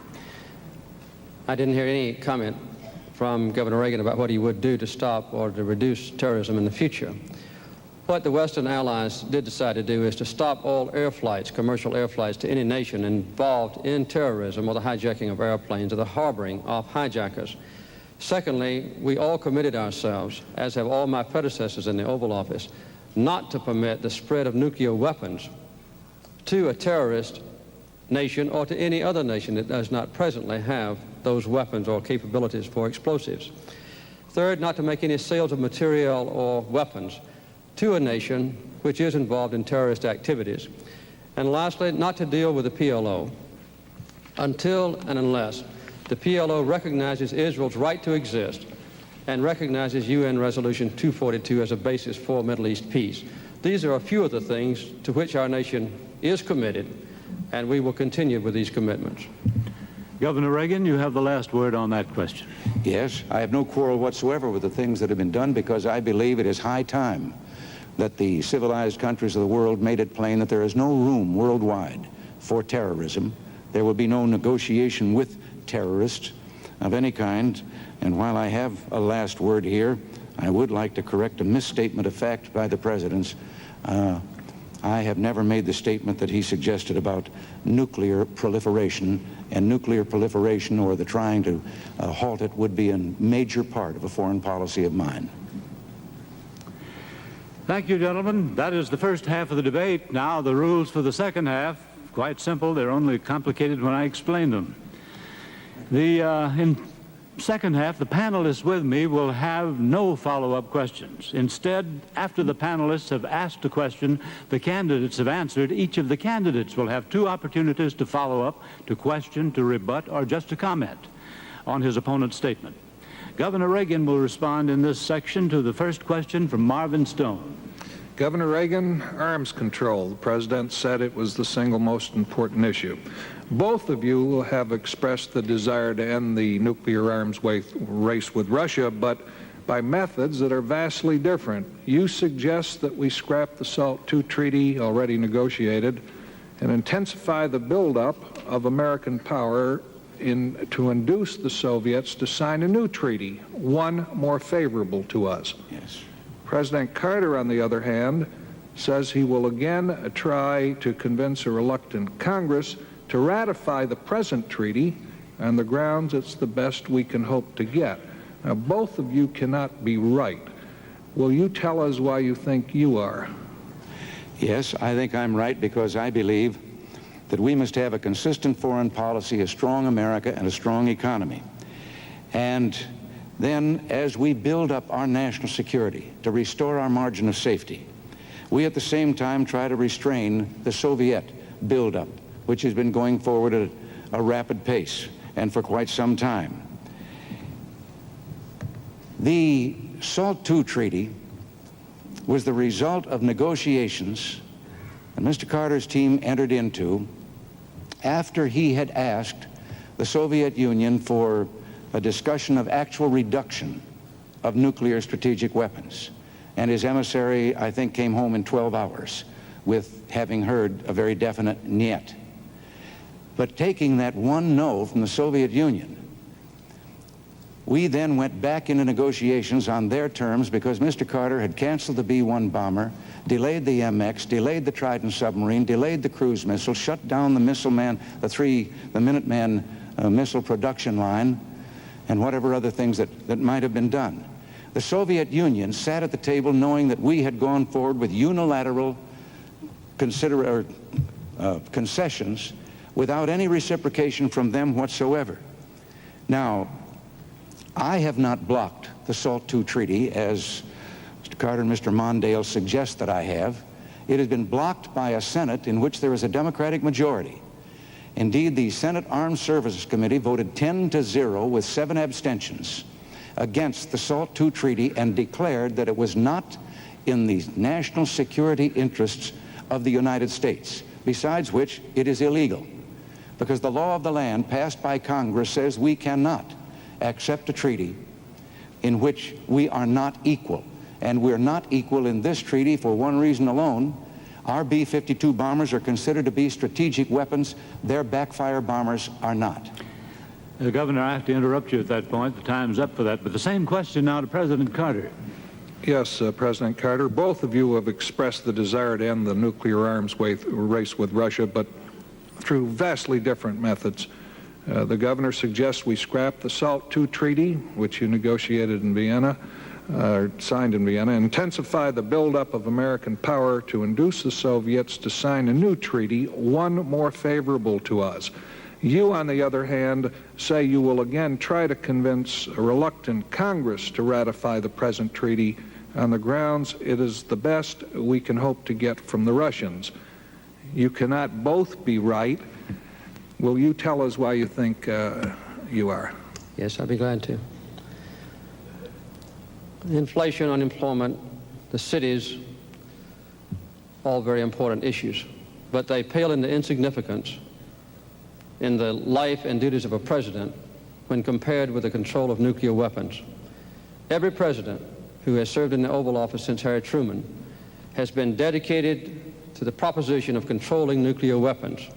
I didn't hear any comment from Governor Reagan about what he would do to stop or to reduce terrorism in the future. What the Western allies did decide to do is to stop all air flights, commercial air flights, to any nation involved in terrorism or the hijacking of airplanes or the harboring of hijackers. Secondly, we all committed ourselves, as have all my predecessors in the Oval Office, not to permit the spread of nuclear weapons to a terrorist nation or to any other nation that does not presently have those weapons or capabilities for explosives. Third, not to make any sales of material or weapons to a nation which is involved in terrorist activities. And lastly, not to deal with the PLO until and unless the PLO recognizes Israel's right to exist and recognizes UN Resolution 242 as a basis for Middle East peace. These are a few of the things to which our nation is committed, and we will continue with these commitments. Governor Reagan, you have the last word on that question. Yes, I have no quarrel whatsoever with the things that have been done, because I believe it is high time that the civilized countries of the world made it plain that there is no room worldwide for terrorism, There will be no negotiation with terrorists of any kind. And while I have a last word here, I would like to correct a misstatement of fact by the President. I have never made the statement that he suggested about nuclear proliferation, and nuclear proliferation or the trying to halt it would be a major part of a foreign policy of mine. Thank you, gentlemen. That is the first half of the debate. Now the rules for the second half, quite simple. They're only complicated when I explain them. In second half, the panelists with me will have no follow-up questions. Instead, after the panelists have asked a question the candidates have answered, each of the candidates will have 2 opportunities to follow up, to question, to rebut, or just to comment on his opponent's statement. Governor Reagan will respond in this section to the first question from Marvin Stone. Governor Reagan, arms control. The President said it was the single most important issue. Both of you have expressed the desire to end the nuclear arms race with Russia, but by methods that are vastly different. You suggest that we scrap the SALT II treaty already negotiated and intensify the buildup of American power to induce the Soviets to sign a new treaty, one more favorable to us. Yes. President Carter, on the other hand, says he will again try to convince a reluctant Congress to ratify the present treaty on the grounds it's the best we can hope to get. Now, both of you cannot be right. Will you tell us why you think you are? Yes, I think I'm right because I believe that we must have a consistent foreign policy, a strong America, and a strong economy. And then, as we build up our national security to restore our margin of safety, we at the same time try to restrain the Soviet buildup, which has been going forward at a rapid pace and for quite some time. The SALT II treaty was the result of negotiations that Mr. Carter's team entered into after he had asked the Soviet Union for a discussion of actual reduction of nuclear strategic weapons. And his emissary, I think, came home in 12 hours with having heard a very definite niet. But taking that one no from the Soviet Union, we then went back into negotiations on their terms because Mr. Carter had canceled the B-1 bomber, delayed the MX, delayed the Trident submarine, delayed the cruise missile, shut down the missile man, the Minuteman missile production line, and whatever other things that might have been done. The Soviet Union sat at the table knowing that we had gone forward with unilateral concessions without any reciprocation from them whatsoever. Now, I have not blocked the SALT II treaty, as Mr. Carter and Mr. Mondale suggest that I have. It has been blocked by a Senate in which there is a Democratic majority. Indeed, the Senate Armed Services Committee voted 10-0 with 7 abstentions against the SALT II treaty and declared that it was not in the national security interests of the United States, besides which it is illegal, because the law of the land passed by Congress says we cannot accept a treaty in which we are not equal. And we're not equal in this treaty for one reason alone. Our B-52 bombers are considered to be strategic weapons. Their backfire bombers are not. Governor, I have to interrupt you at that point. The time's up for that. But the same question now to President Carter. Yes, President Carter, both of you have expressed the desire to end the nuclear arms race with Russia, but through vastly different methods. The governor suggests we scrap the SALT II treaty, which you negotiated in Vienna, signed in Vienna, intensify the buildup of American power to induce the Soviets to sign a new treaty, one more favorable to us. You, on the other hand, say you will again try to convince a reluctant Congress to ratify the present treaty on the grounds it is the best we can hope to get from the Russians. You cannot both be right. Will you tell us why you think you are? Yes, I'd be glad to. Inflation, unemployment, the cities, all very important issues, but they pale into insignificance in the life and duties of a president when compared with the control of nuclear weapons. Every president who has served in the Oval Office since Harry Truman has been dedicated to the proposition of controlling nuclear weapons.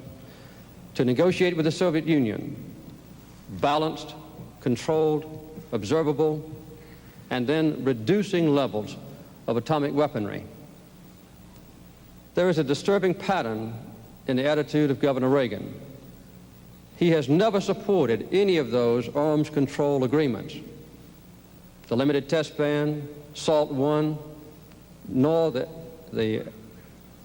to negotiate with the Soviet Union, balanced, controlled, observable, and then reducing levels of atomic weaponry. There is a disturbing pattern in the attitude of Governor Reagan. He has never supported any of those arms control agreements. The limited test ban, SALT I, nor the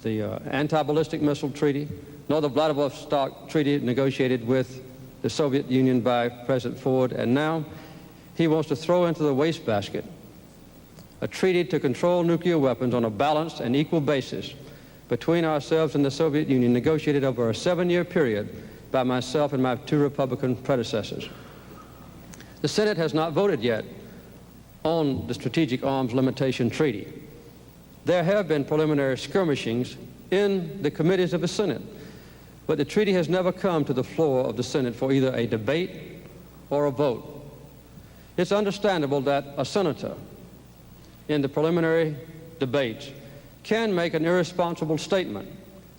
anti-ballistic missile treaty, nor the Vladivostok treaty negotiated with the Soviet Union by President Ford, and now he wants to throw into the wastebasket a treaty to control nuclear weapons on a balanced and equal basis between ourselves and the Soviet Union, negotiated over a 7-year period by myself and my 2 Republican predecessors. The Senate has not voted yet on the Strategic Arms Limitation Treaty. There have been preliminary skirmishings in the committees of the Senate, but the treaty has never come to the floor of the Senate for either a debate or a vote. It's understandable that a senator in the preliminary debates can make an irresponsible statement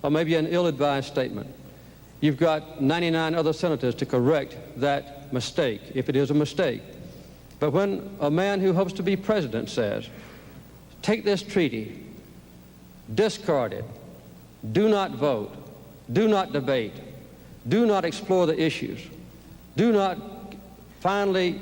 or maybe an ill-advised statement. You've got 99 other senators to correct that mistake, if it is a mistake. But when a man who hopes to be president says, take this treaty, discard it, do not vote, do not debate, do not explore the issues, do not finally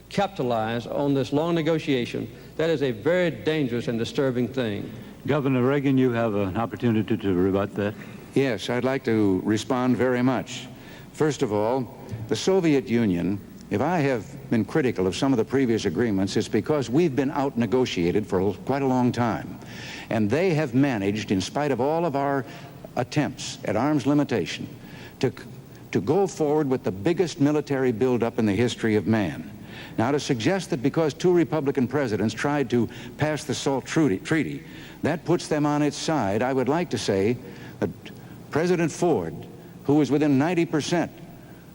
capitalize on this long negotiation, that is a very dangerous and disturbing thing. Governor Reagan, you have an opportunity to rebut that. Yes, I'd like to respond very much. First of all, the Soviet Union, if I have been critical of some of the previous agreements, it's because we've been out-negotiated for quite a long time. And they have managed, in spite of all of our attempts at arms limitation, to go forward with the biggest military buildup in the history of man. Now, to suggest that because 2 Republican presidents tried to pass the SALT treaty, that puts them on its side, I would like to say that President Ford, who was within 90%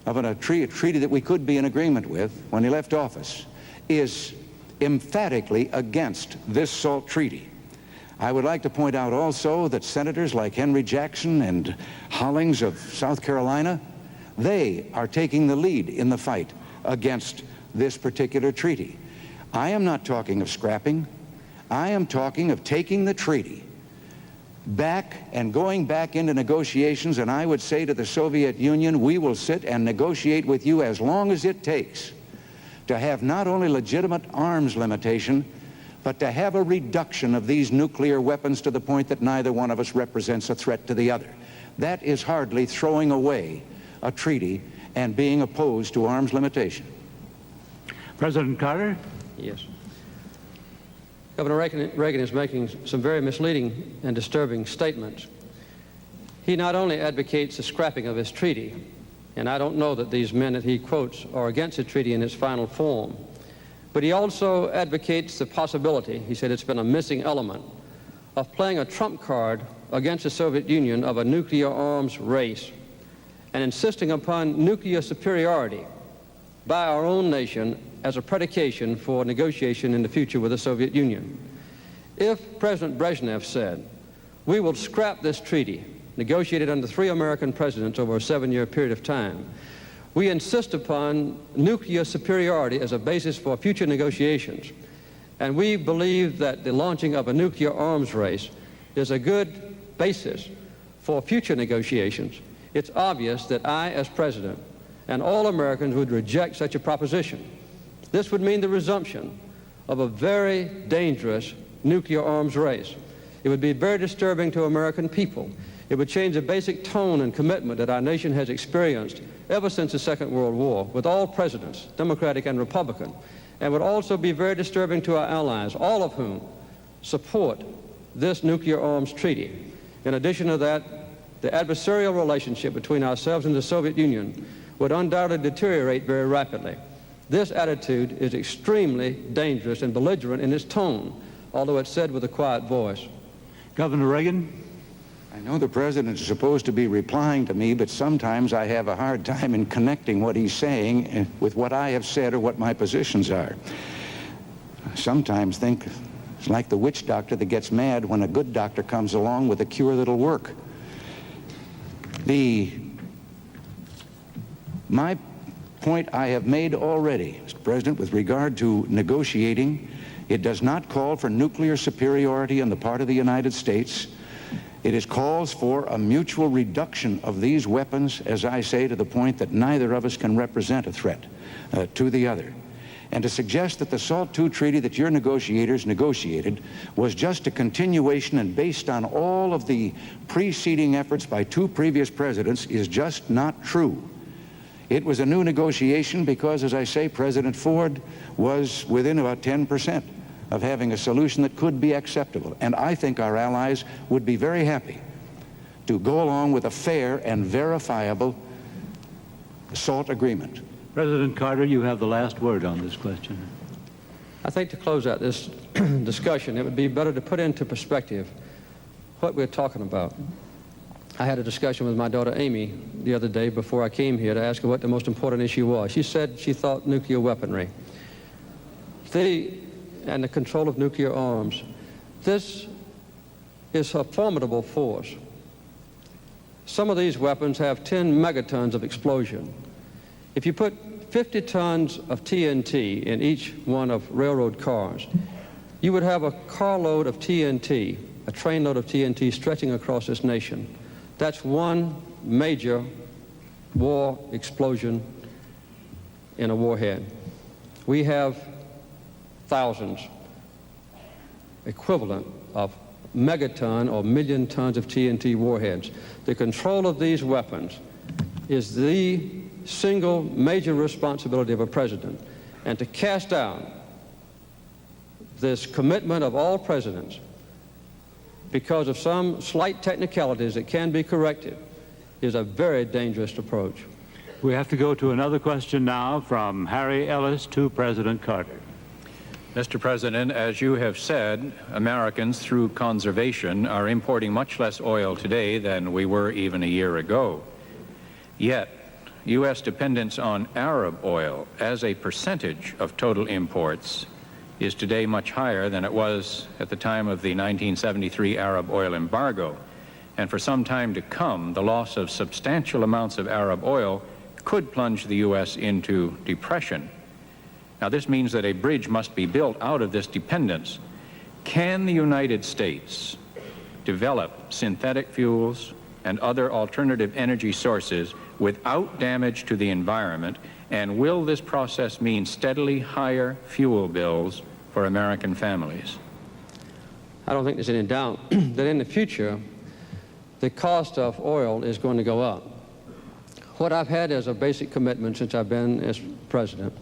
of a treaty that we could be in agreement with when he left office, is emphatically against this SALT treaty. I would like to point out also that senators like Henry Jackson and Hollings of South Carolina, they are taking the lead in the fight against this particular treaty. I am not talking of scrapping. I am talking of taking the treaty back and going back into negotiations, and I would say to the Soviet Union, we will sit and negotiate with you as long as it takes to have not only legitimate arms limitation, but to have a reduction of these nuclear weapons to the point that neither one of us represents a threat to the other. That is hardly throwing away a treaty and being opposed to arms limitation. President Carter? Yes. Governor Reagan is making some very misleading and disturbing statements. He not only advocates the scrapping of his treaty, and I don't know that these men that he quotes are against the treaty in its final form, but he also advocates the possibility, he said it's been a missing element, of playing a trump card against the Soviet Union of a nuclear arms race and insisting upon nuclear superiority by our own nation as a predication for negotiation in the future with the Soviet Union. If President Brezhnev said, we will scrap this treaty, negotiated under 3 American presidents over a 7-year period of time, we insist upon nuclear superiority as a basis for future negotiations, and we believe that the launching of a nuclear arms race is a good basis for future negotiations, it's obvious that I, as president, and all Americans would reject such a proposition. This would mean the resumption of a very dangerous nuclear arms race. It would be very disturbing to American people. It would change the basic tone and commitment that our nation has experienced ever since the Second World War with all presidents, Democratic and Republican, and would also be very disturbing to our allies, all of whom support this nuclear arms treaty. In addition to that, the adversarial relationship between ourselves and the Soviet Union would undoubtedly deteriorate very rapidly. This attitude is extremely dangerous and belligerent in its tone, although it's said with a quiet voice. Governor Reagan? I know the president is supposed to be replying to me, but sometimes I have a hard time in connecting what he's saying with what I have said or what my positions are. I sometimes think it's like the witch doctor that gets mad when a good doctor comes along with a cure that'll work. The My point I have made already, Mr. President, with regard to negotiating. It does not call for nuclear superiority on the part of the United States. It calls for a mutual reduction of these weapons, as I say, to the point that neither of us can represent a threat to the other. And to suggest that the SALT II treaty that your negotiators negotiated was just a continuation and based on all of the preceding efforts by two previous presidents is just not true. It was a new negotiation because, as I say, President Ford was within about 10% of having a solution that could be acceptable. And I think our allies would be very happy to go along with a fair and verifiable SALT agreement. President Carter, you have the last word on this question. I think to close out this discussion, it would be better to put into perspective what we're talking about. I had a discussion with my daughter Amy the other day before I came here to ask her what the most important issue was. She said she thought nuclear weaponry and the control of nuclear arms. This is a formidable force. Some of these weapons have 10 megatons of explosion. If you put 50 tons of TNT in each one of railroad cars, you would have a carload of TNT, a trainload of TNT stretching across this nation. That's one major war explosion in a warhead. We have thousands, equivalent of megaton or million tons of TNT warheads. The control of these weapons is the single major responsibility of a president. And to cast down this commitment of all presidents because of some slight technicalities that can be corrected is a very dangerous approach. We have to go to another question now from Harry Ellis to President Carter. Mr. President, as you have said, Americans, through conservation, are importing much less oil today than we were even a year ago. Yet, U.S. dependence on Arab oil as a percentage of total imports is today much higher than it was at the time of the 1973 Arab oil embargo. And for some time to come, the loss of substantial amounts of Arab oil could plunge the U.S. into depression. Now, this means that a bridge must be built out of this dependence. Can the United States develop synthetic fuels and other alternative energy sources without damage to the environment, and will this process mean steadily higher fuel bills for American families? I don't think there's any doubt that in the future, the cost of oil is going to go up. What I've had as a basic commitment since I've been as president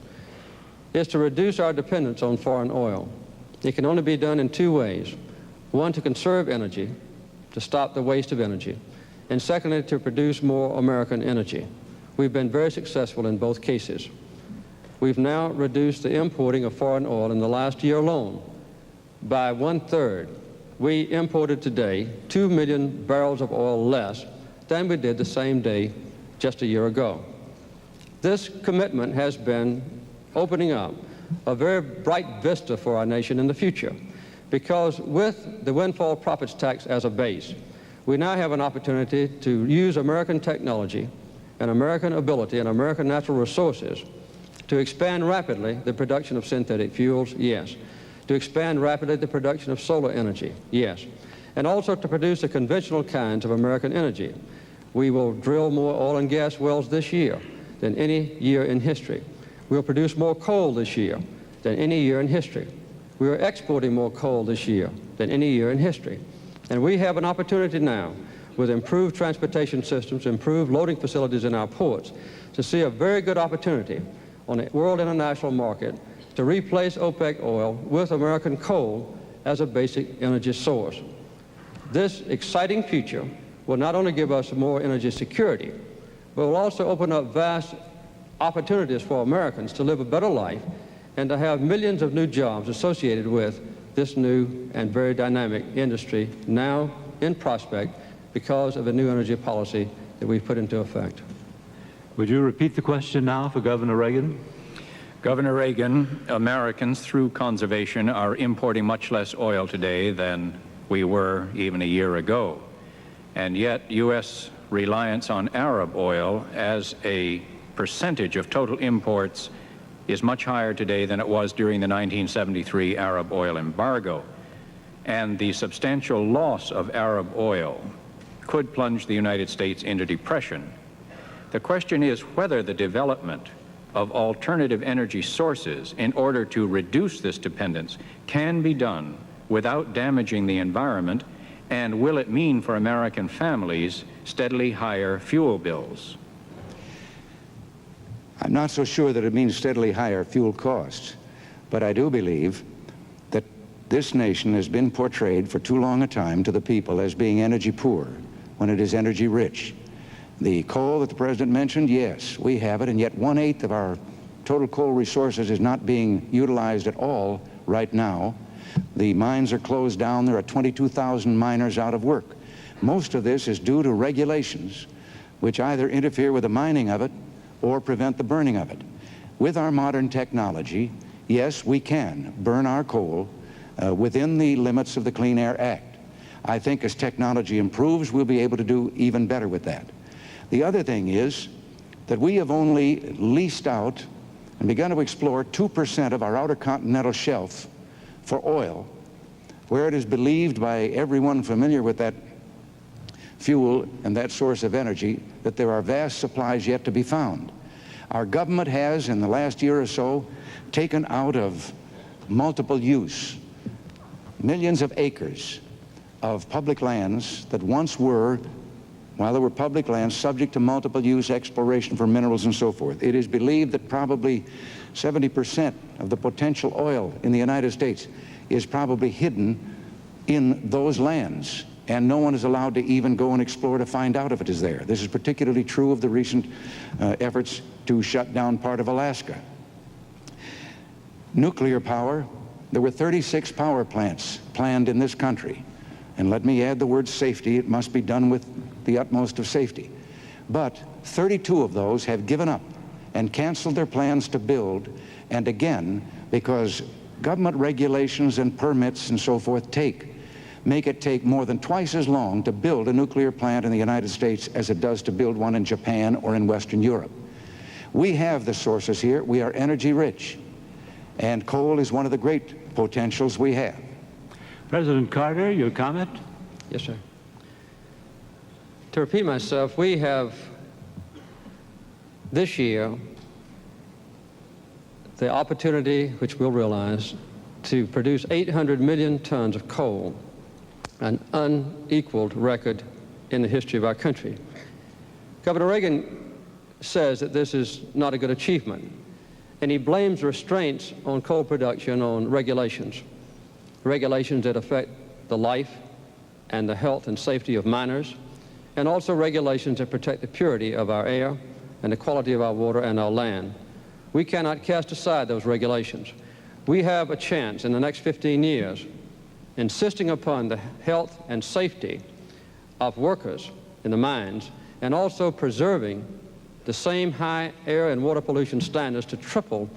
is to reduce our dependence on foreign oil. It can only be done in two ways. One, to conserve energy, to stop the waste of energy, and secondly, to produce more American energy. We've been very successful in both cases. We've now reduced the importing of foreign oil in the last year alone by 1/3. We imported today 2 million barrels of oil less than we did the same day just a year ago. This commitment has been opening up a very bright vista for our nation in the future, because with the windfall profits tax as a base, we now have an opportunity to use American technology and American ability and American natural resources to expand rapidly the production of synthetic fuels, yes. To expand rapidly the production of solar energy, yes. And also to produce the conventional kinds of American energy. We will drill more oil and gas wells this year than any year in history. We'll produce more coal this year than any year in history. We are exporting more coal this year than any year in history. And we have an opportunity now, with improved transportation systems, improved loading facilities in our ports, to see a very good opportunity on the world international market to replace OPEC oil with American coal as a basic energy source. This exciting future will not only give us more energy security, but will also open up vast opportunities for Americans to live a better life and to have millions of new jobs associated with this new and very dynamic industry now in prospect because of a new energy policy that we've put into effect. Would you repeat the question now for Governor Reagan? Governor Reagan, Americans, through conservation, are importing much less oil today than we were even a year ago. And yet, U.S. reliance on Arab oil as a percentage of total imports is much higher today than it was during the 1973 Arab oil embargo. And the substantial loss of Arab oil could plunge the United States into depression. The question is whether the development of alternative energy sources in order to reduce this dependence can be done without damaging the environment, and will it mean for American families steadily higher fuel bills? I'm not so sure that it means steadily higher fuel costs, but I do believe that this nation has been portrayed for too long a time to the people as being energy poor when it is energy rich. The coal that the President mentioned, yes, we have it, and yet 1/8 of our total coal resources is not being utilized at all right now. The mines are closed down. There are 22,000 miners out of work. Most of this is due to regulations which either interfere with the mining of it or prevent the burning of it. With our modern technology, yes, we can burn our coal within the limits of the Clean Air Act. I think as technology improves, we'll be able to do even better with that. The other thing is that we have only leased out and begun to explore 2% of our outer continental shelf for oil, where it is believed by everyone familiar with that fuel and that source of energy that there are vast supplies yet to be found. Our government has, in the last year or so, taken out of multiple use millions of acres of public lands that once were, while they were public lands, subject to multiple use exploration for minerals and so forth. It is believed that probably 70% of the potential oil in the United States is probably hidden in those lands, and no one is allowed to even go and explore to find out if it is there. This is particularly true of the recent efforts to shut down part of Alaska. Nuclear power, there were 36 power plants planned in this country. And let me add the word safety. It must be done with the utmost of safety. But 32 of those have given up and canceled their plans to build, and again, because government regulations and permits and so forth make it take more than twice as long to build a nuclear plant in the United States as it does to build one in Japan or in Western Europe. We have the sources here. We are energy rich, and coal is one of the great potentials we have. President Carter, your comment? Yes, sir. To repeat myself, we have this year the opportunity, which we'll realize, to produce 800 million tons of coal, an unequaled record in the history of our country. Governor Reagan says that this is not a good achievement, and he blames restraints on coal production on regulations that affect the life and the health and safety of miners, and also regulations that protect the purity of our air and the quality of our water and our land. We cannot cast aside those regulations. We have a chance in the next 15 years, insisting upon the health and safety of workers in the mines, and also preserving the same high air and water pollution standards to triple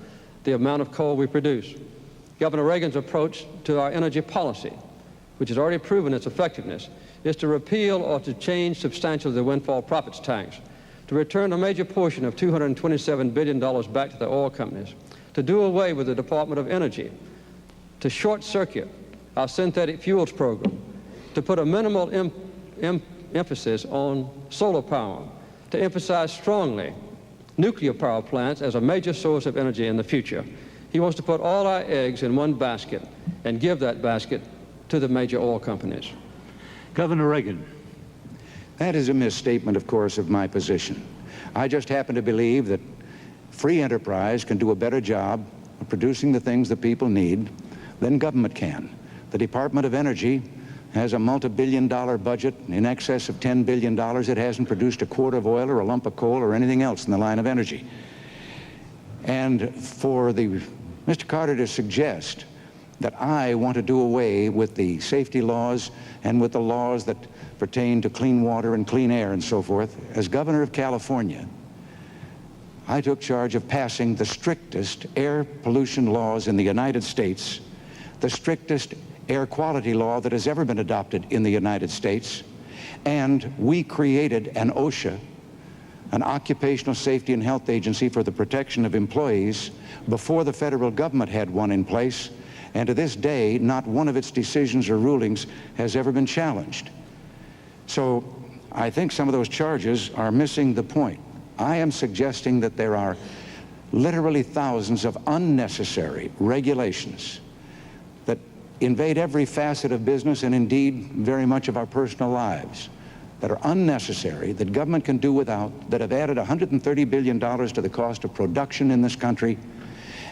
the amount of coal we produce. Governor Reagan's approach to our energy policy, which has already proven its effectiveness, is to repeal or to change substantially the windfall profits tax, to return a major portion of $227 billion back to the oil companies, to do away with the Department of Energy, to short-circuit our synthetic fuels program, to put a minimal emphasis on solar power, to emphasize strongly nuclear power plants as a major source of energy in the future. He wants to put all our eggs in one basket and give that basket to the major oil companies. Governor Reagan. That is a misstatement, of course, of my position. I just happen to believe that free enterprise can do a better job of producing the things that people need than government can. The Department of Energy has a multi-billion-dollar budget in excess of $10 billion. It hasn't produced a quart of oil or a lump of coal or anything else in the line of energy. And for Mr. Carter to suggest that I want to do away with the safety laws and with the laws that pertain to clean water and clean air and so forth, as governor of California, I took charge of passing the strictest air pollution laws in the United States, the strictest air quality law that has ever been adopted in the United States, and we created an OSHA, an occupational safety and health agency for the protection of employees before the federal government had one in place, and to this day, not one of its decisions or rulings has ever been challenged. So I think some of those charges are missing the point. I am suggesting that there are literally thousands of unnecessary regulations that invade every facet of business and indeed very much of our personal lives, that are unnecessary, that government can do without, that have added $130 billion to the cost of production in this country,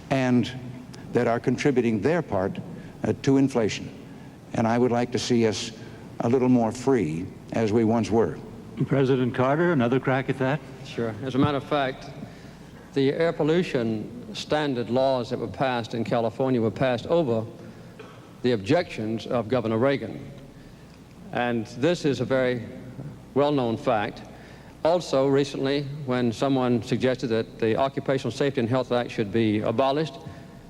and that are contributing their part to inflation. And I would like to see us a little more free as we once were. President Carter, another crack at that? Sure. As a matter of fact, the air pollution standard laws that were passed in California were passed over the objections of Governor Reagan. And this is a very well-known fact. Also, recently, when someone suggested that the Occupational Safety and Health Act should be abolished,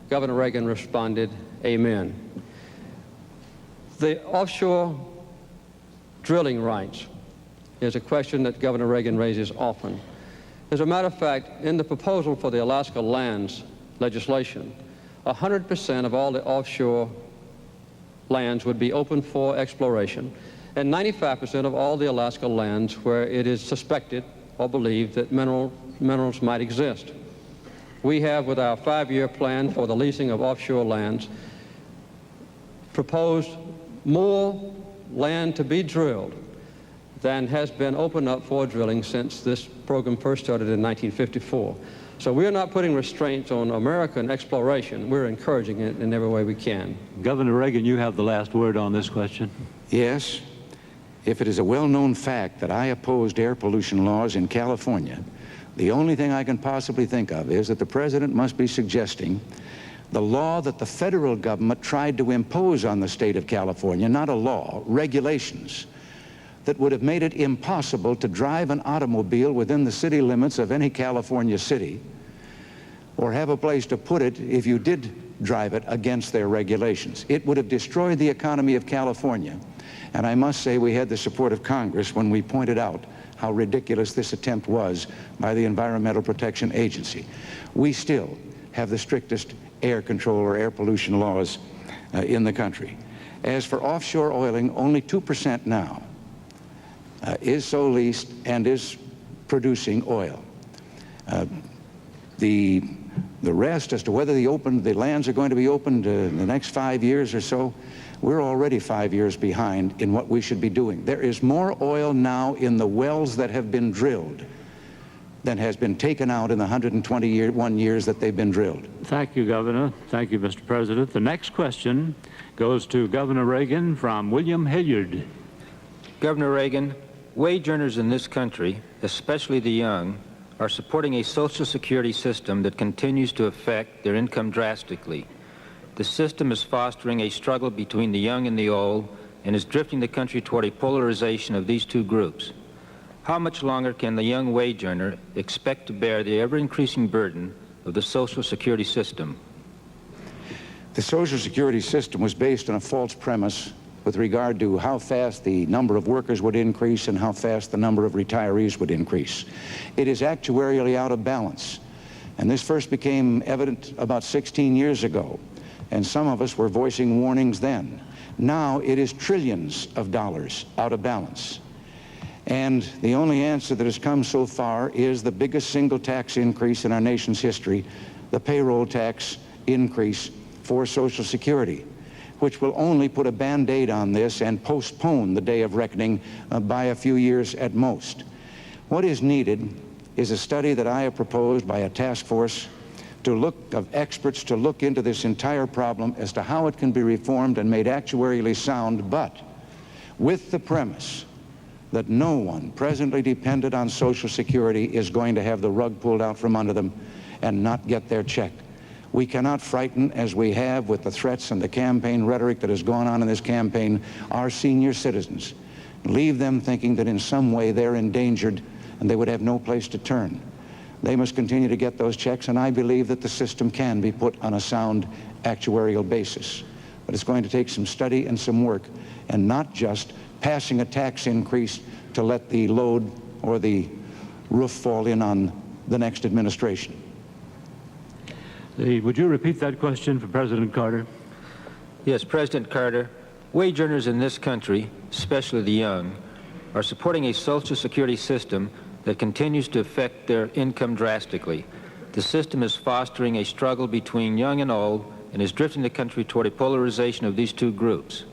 Governor Reagan responded, "Amen." The offshore drilling rights is a question that Governor Reagan raises often. As a matter of fact, in the proposal for the Alaska lands legislation, 100% of all the offshore lands would be open for exploration, and 95% of all the Alaska lands where it is suspected or believed that minerals might exist. We have, with our 5-year plan for the leasing of offshore lands, proposed more land to be drilled than has been opened up for drilling since this program first started in 1954. So we're not putting restraints on American exploration. We're encouraging it in every way we can. Governor Reagan, you have the last word on this question. Yes, if it is a well-known fact that I opposed air pollution laws in California, the only thing I can possibly think of is that the president must be suggesting the law that the federal government tried to impose on the state of California, not a law, regulations, that would have made it impossible to drive an automobile within the city limits of any California city, or have a place to put it if you did drive it against their regulations. It would have destroyed the economy of California. And I must say we had the support of Congress when we pointed out how ridiculous this attempt was by the Environmental Protection Agency. We still have the strictest air control or air pollution laws in the country. As for offshore oiling, only 2% now is so leased and is producing oil. The rest, as to whether the lands are going to be opened in the next 5 years or so, we're already 5 years behind in what we should be doing. There is more oil now in the wells that have been drilled than has been taken out in the 121 years that they've been drilled. Thank you, Governor. Thank you, Mr. President. The next question goes to Governor Reagan from William Hilliard. Governor Reagan, wage earners in this country, especially the young, are supporting a Social Security system that continues to affect their income drastically. The system is fostering a struggle between the young and the old and is drifting the country toward a polarization of these two groups. How much longer can the young wage earner expect to bear the ever-increasing burden of the Social Security system? The Social Security system was based on a false premise with regard to how fast the number of workers would increase and how fast the number of retirees would increase. It is actuarially out of balance. And this first became evident about 16 years ago. And some of us were voicing warnings then. Now it is trillions of dollars out of balance. And the only answer that has come so far is the biggest single tax increase in our nation's history, the payroll tax increase for Social Security, which will only put a Band-Aid on this and postpone the day of reckoning by a few years at most. What is needed is a study that I have proposed by a task force of experts to look into this entire problem as to how it can be reformed and made actuarially sound, but with the premise that no one presently dependent on Social Security is going to have the rug pulled out from under them and not get their check. We cannot frighten, as we have with the threats and the campaign rhetoric that has gone on in this campaign, our senior citizens, leave them thinking that in some way they're endangered and they would have no place to turn. They must continue to get those checks, and I believe that the system can be put on a sound actuarial basis. But it's going to take some study and some work, and not just passing a tax increase to let the load or the roof fall in on the next administration. Would you repeat that question for President Carter? Yes, President Carter, wage earners in this country, especially the young, are supporting a Social Security system that continues to affect their income drastically. The system is fostering a struggle between young and old and is drifting the country toward a polarization of these two groups.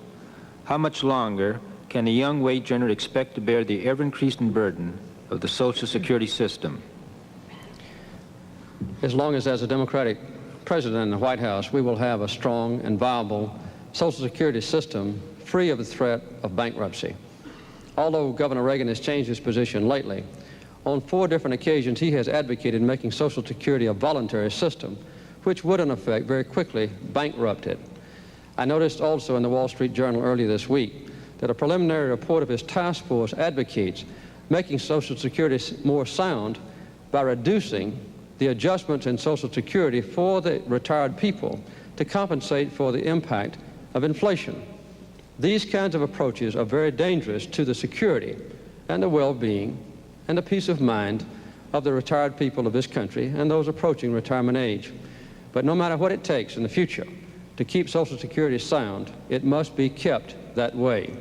How much longer can a young wage earner expect to bear the ever-increasing burden of the Social Security system? As long as there's a Democratic president in the White House, we will have a strong and viable Social Security system free of the threat of bankruptcy. Although Governor Reagan has changed his position lately, on 4 different occasions he has advocated making Social Security a voluntary system, which would in effect very quickly bankrupt it. I noticed also in the Wall Street Journal earlier this week that a preliminary report of his task force advocates making Social Security more sound by reducing the adjustments in Social Security for the retired people to compensate for the impact of inflation. These kinds of approaches are very dangerous to the security and the well-being and the peace of mind of the retired people of this country and those approaching retirement age. But no matter what it takes in the future to keep Social Security sound, it must be kept that way.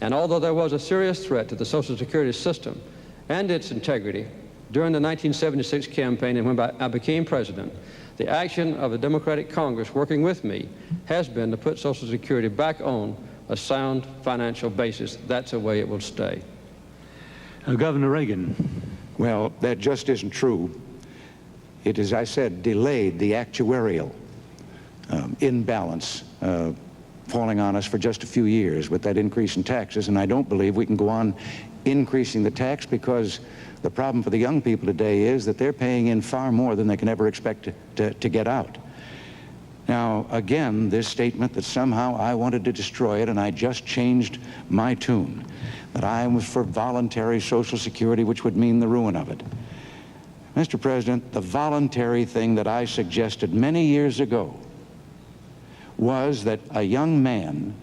And although there was a serious threat to the Social Security system and its integrity during the 1976 campaign and when I became president, the action of the Democratic Congress working with me has been to put Social Security back on a sound financial basis. That's the way it will stay. Governor Reagan. Well, that just isn't true. It, as I said, delayed the actuarial imbalance falling on us for just a few years with that increase in taxes, and I don't believe we can go on increasing the tax because the problem for the young people today is that they're paying in far more than they can ever expect to get out. Now, again, this statement that somehow I wanted to destroy it and I just changed my tune, that I was for voluntary Social Security, which would mean the ruin of it. Mr. President, the voluntary thing that I suggested many years ago was that a young man,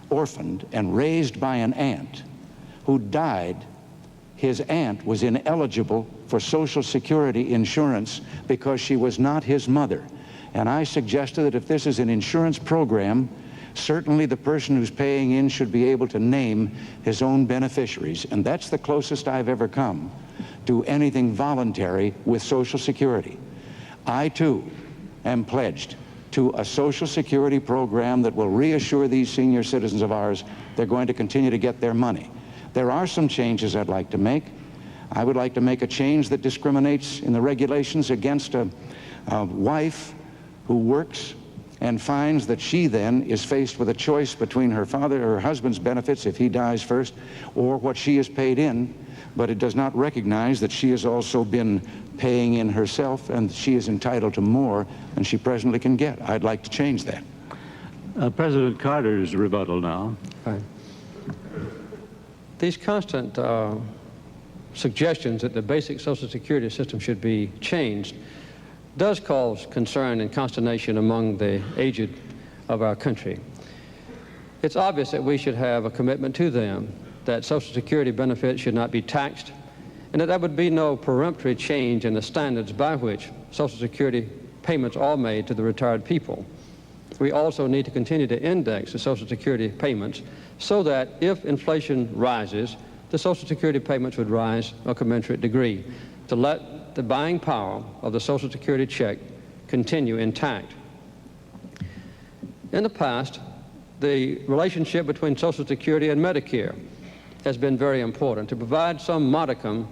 orphaned and raised by an aunt, who died, his aunt was ineligible for Social Security insurance because she was not his mother. And I suggested that if this is an insurance program, certainly the person who's paying in should be able to name his own beneficiaries. And that's the closest I've ever come to anything voluntary with Social Security. I, too, am pledged to a Social Security program that will reassure these senior citizens of ours they're going to continue to get their money. There are some changes I'd like to make. I would like to make a change that discriminates in the regulations against a wife who works and finds that she then is faced with a choice between her husband's benefits if he dies first, or what she has paid in, but it does not recognize that she has also been paying in herself and she is entitled to more than she presently can get. I'd like to change that. President Carter's rebuttal now. Right. These constant suggestions that the basic Social Security system should be changed does cause concern and consternation among the aged of our country. It's obvious that we should have a commitment to them, that Social Security benefits should not be taxed, and that there would be no peremptory change in the standards by which Social Security payments are made to the retired people. We also need to continue to index the Social Security payments so that if inflation rises, the Social Security payments would rise a commensurate degree, to let the buying power of the Social Security check continue intact. In the past, the relationship between Social Security and Medicare has been very important to provide some modicum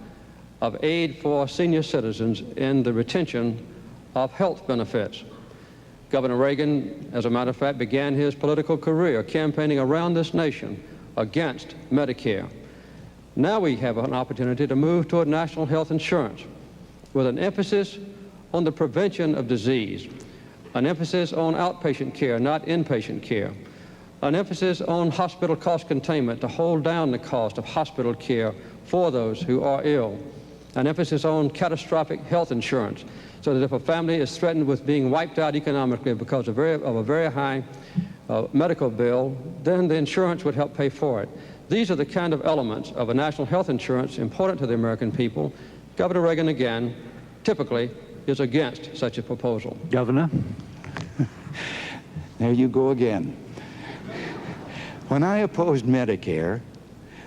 of aid for senior citizens in the retention of health benefits. Governor Reagan, as a matter of fact, began his political career campaigning around this nation against Medicare. Now we have an opportunity to move toward national health insurance with an emphasis on the prevention of disease, an emphasis on outpatient care, not inpatient care, an emphasis on hospital cost containment to hold down the cost of hospital care for those who are ill, an emphasis on catastrophic health insurance, so that if a family is threatened with being wiped out economically because of a very high medical bill, then the insurance would help pay for it. These are the kind of elements of a national health insurance important to the American people. Governor Reagan, again, typically is against such a proposal. Governor? There you go again. When I opposed Medicare,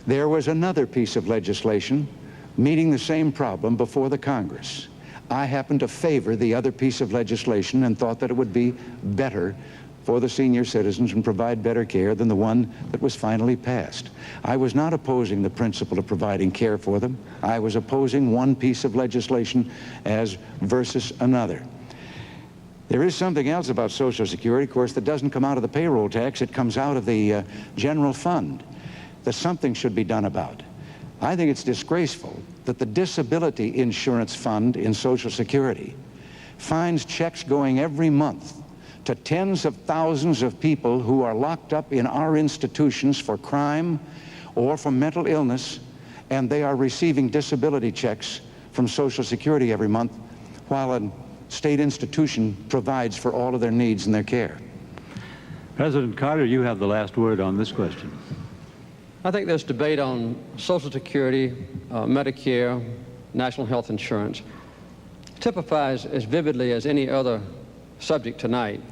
there was another piece of legislation meeting the same problem before the Congress. I happened to favor the other piece of legislation and thought that it would be better for the senior citizens and provide better care than the one that was finally passed. I was not opposing the principle of providing care for them. I was opposing one piece of legislation as versus another. There is something else about Social Security, of course, that doesn't come out of the payroll tax. It comes out of the general fund that something should be done about. I think it's disgraceful that the disability insurance fund in Social Security finds checks going every month to tens of thousands of people who are locked up in our institutions for crime or for mental illness, and they are receiving disability checks from Social Security every month while a state institution provides for all of their needs and their care. President Carter, you have the last word on this question. I think this debate on Social Security, Medicare, national health insurance typifies as vividly as any other subject tonight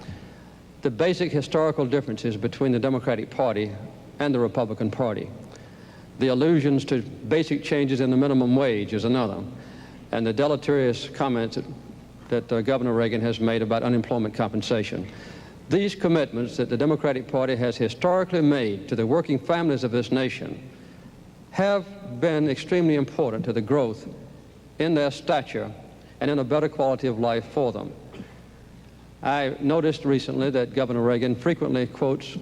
the basic historical differences between the Democratic Party and the Republican Party. The allusions to basic changes in the minimum wage is another, and the deleterious comments that Governor Reagan has made about unemployment compensation. These commitments that the Democratic Party has historically made to the working families of this nation have been extremely important to the growth in their stature and in a better quality of life for them. I noticed recently that Governor Reagan frequently quotes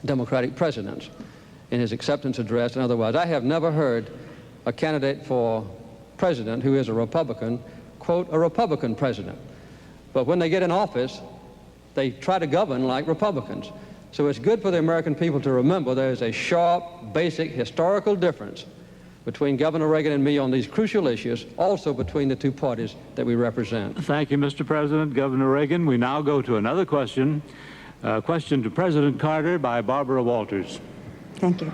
Democratic presidents in his acceptance address and otherwise. I have never heard a candidate for president who is a Republican quote a Republican president. But when they get in office, they try to govern like Republicans. So it's good for the American people to remember there is a sharp, basic, historical difference between Governor Reagan and me on these crucial issues, also between the two parties that we represent. Thank you, Mr. President. Governor Reagan, we now go to another question. Question to President Carter by Barbara Walters. Thank you.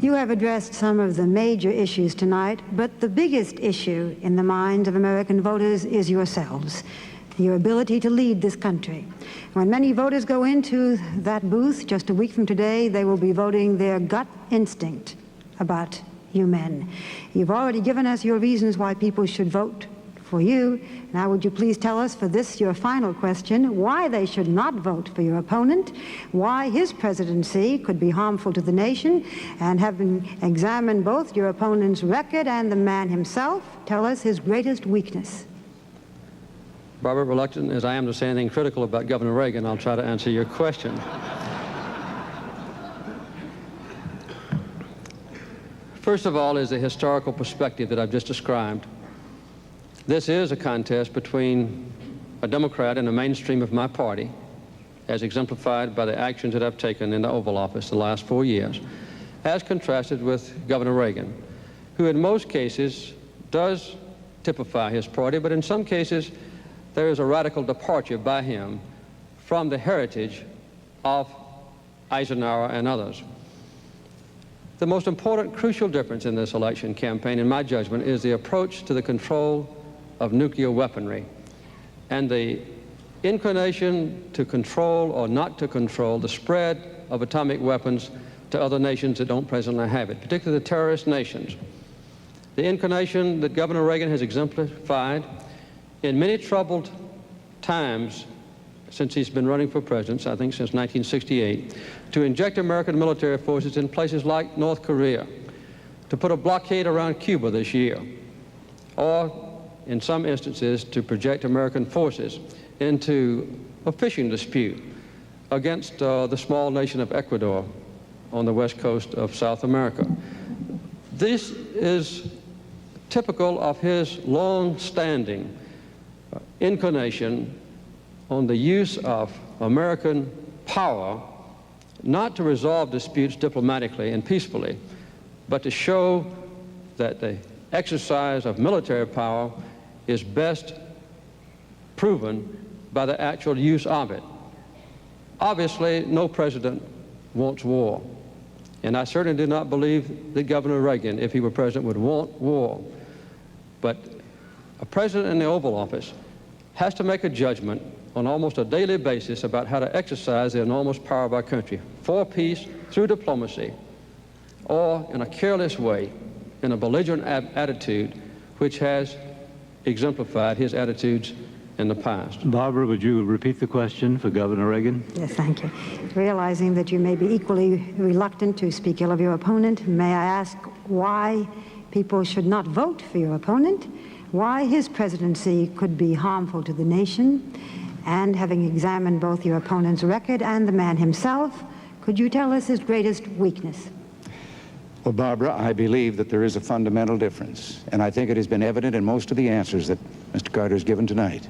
You have addressed some of the major issues tonight, but the biggest issue in the minds of American voters is yourselves, your ability to lead this country. When many voters go into that booth just a week from today, they will be voting their gut instinct about you men. You've already given us your reasons why people should vote for you. Now would you please tell us for this, your final question, why they should not vote for your opponent, why his presidency could be harmful to the nation, and having examined both your opponent's record and the man himself, tell us his greatest weakness. Barbara, reluctant as I am to say anything critical about Governor Reagan, I'll try to answer your question. First of all is the historical perspective that I've just described. This is a contest between a Democrat and the mainstream of my party, as exemplified by the actions that I've taken in the Oval Office the last 4 years, as contrasted with Governor Reagan, who in most cases does typify his party, but in some cases there is a radical departure by him from the heritage of Eisenhower and others. The most important crucial difference in this election campaign, in my judgment, is the approach to the control of nuclear weaponry and the inclination to control or not to control the spread of atomic weapons to other nations that don't presently have it, particularly the terrorist nations. The inclination that Governor Reagan has exemplified in many troubled times since he's been running for president, I think since 1968, to inject American military forces in places like North Korea, to put a blockade around Cuba this year, or in some instances to project American forces into a fishing dispute against the small nation of Ecuador on the west coast of South America. This is typical of his long-standing inclination on the use of American power, not to resolve disputes diplomatically and peacefully, but to show that the exercise of military power is best proven by the actual use of it. Obviously, no president wants war, and I certainly do not believe that Governor Reagan, if he were president, would want war. But a president in the Oval Office has to make a judgment on almost a daily basis about how to exercise the enormous power of our country for peace through diplomacy, or in a careless way, in a belligerent attitude, which has exemplified his attitudes in the past. Barbara, would you repeat the question for Governor Reagan? Yes, thank you. Realizing that you may be equally reluctant to speak ill of your opponent, may I ask why people should not vote for your opponent, why his presidency could be harmful to the nation, and having examined both your opponent's record and the man himself, could you tell us his greatest weakness? Well, Barbara, I believe that there is a fundamental difference, and I think it has been evident in most of the answers that Mr. Carter has given tonight,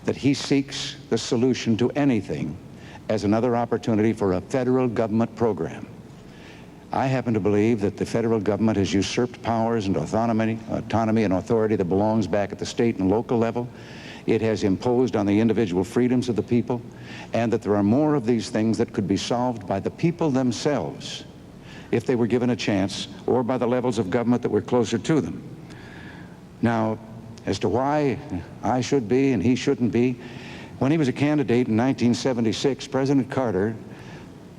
that he seeks the solution to anything as another opportunity for a federal government program. I happen to believe that the federal government has usurped powers and autonomy and authority that belongs back at the state and local level. It has imposed on the individual freedoms of the people, and that there are more of these things that could be solved by the people themselves if they were given a chance, or by the levels of government that were closer to them. Now, as to why I should be and he shouldn't be, when he was a candidate in 1976, President Carter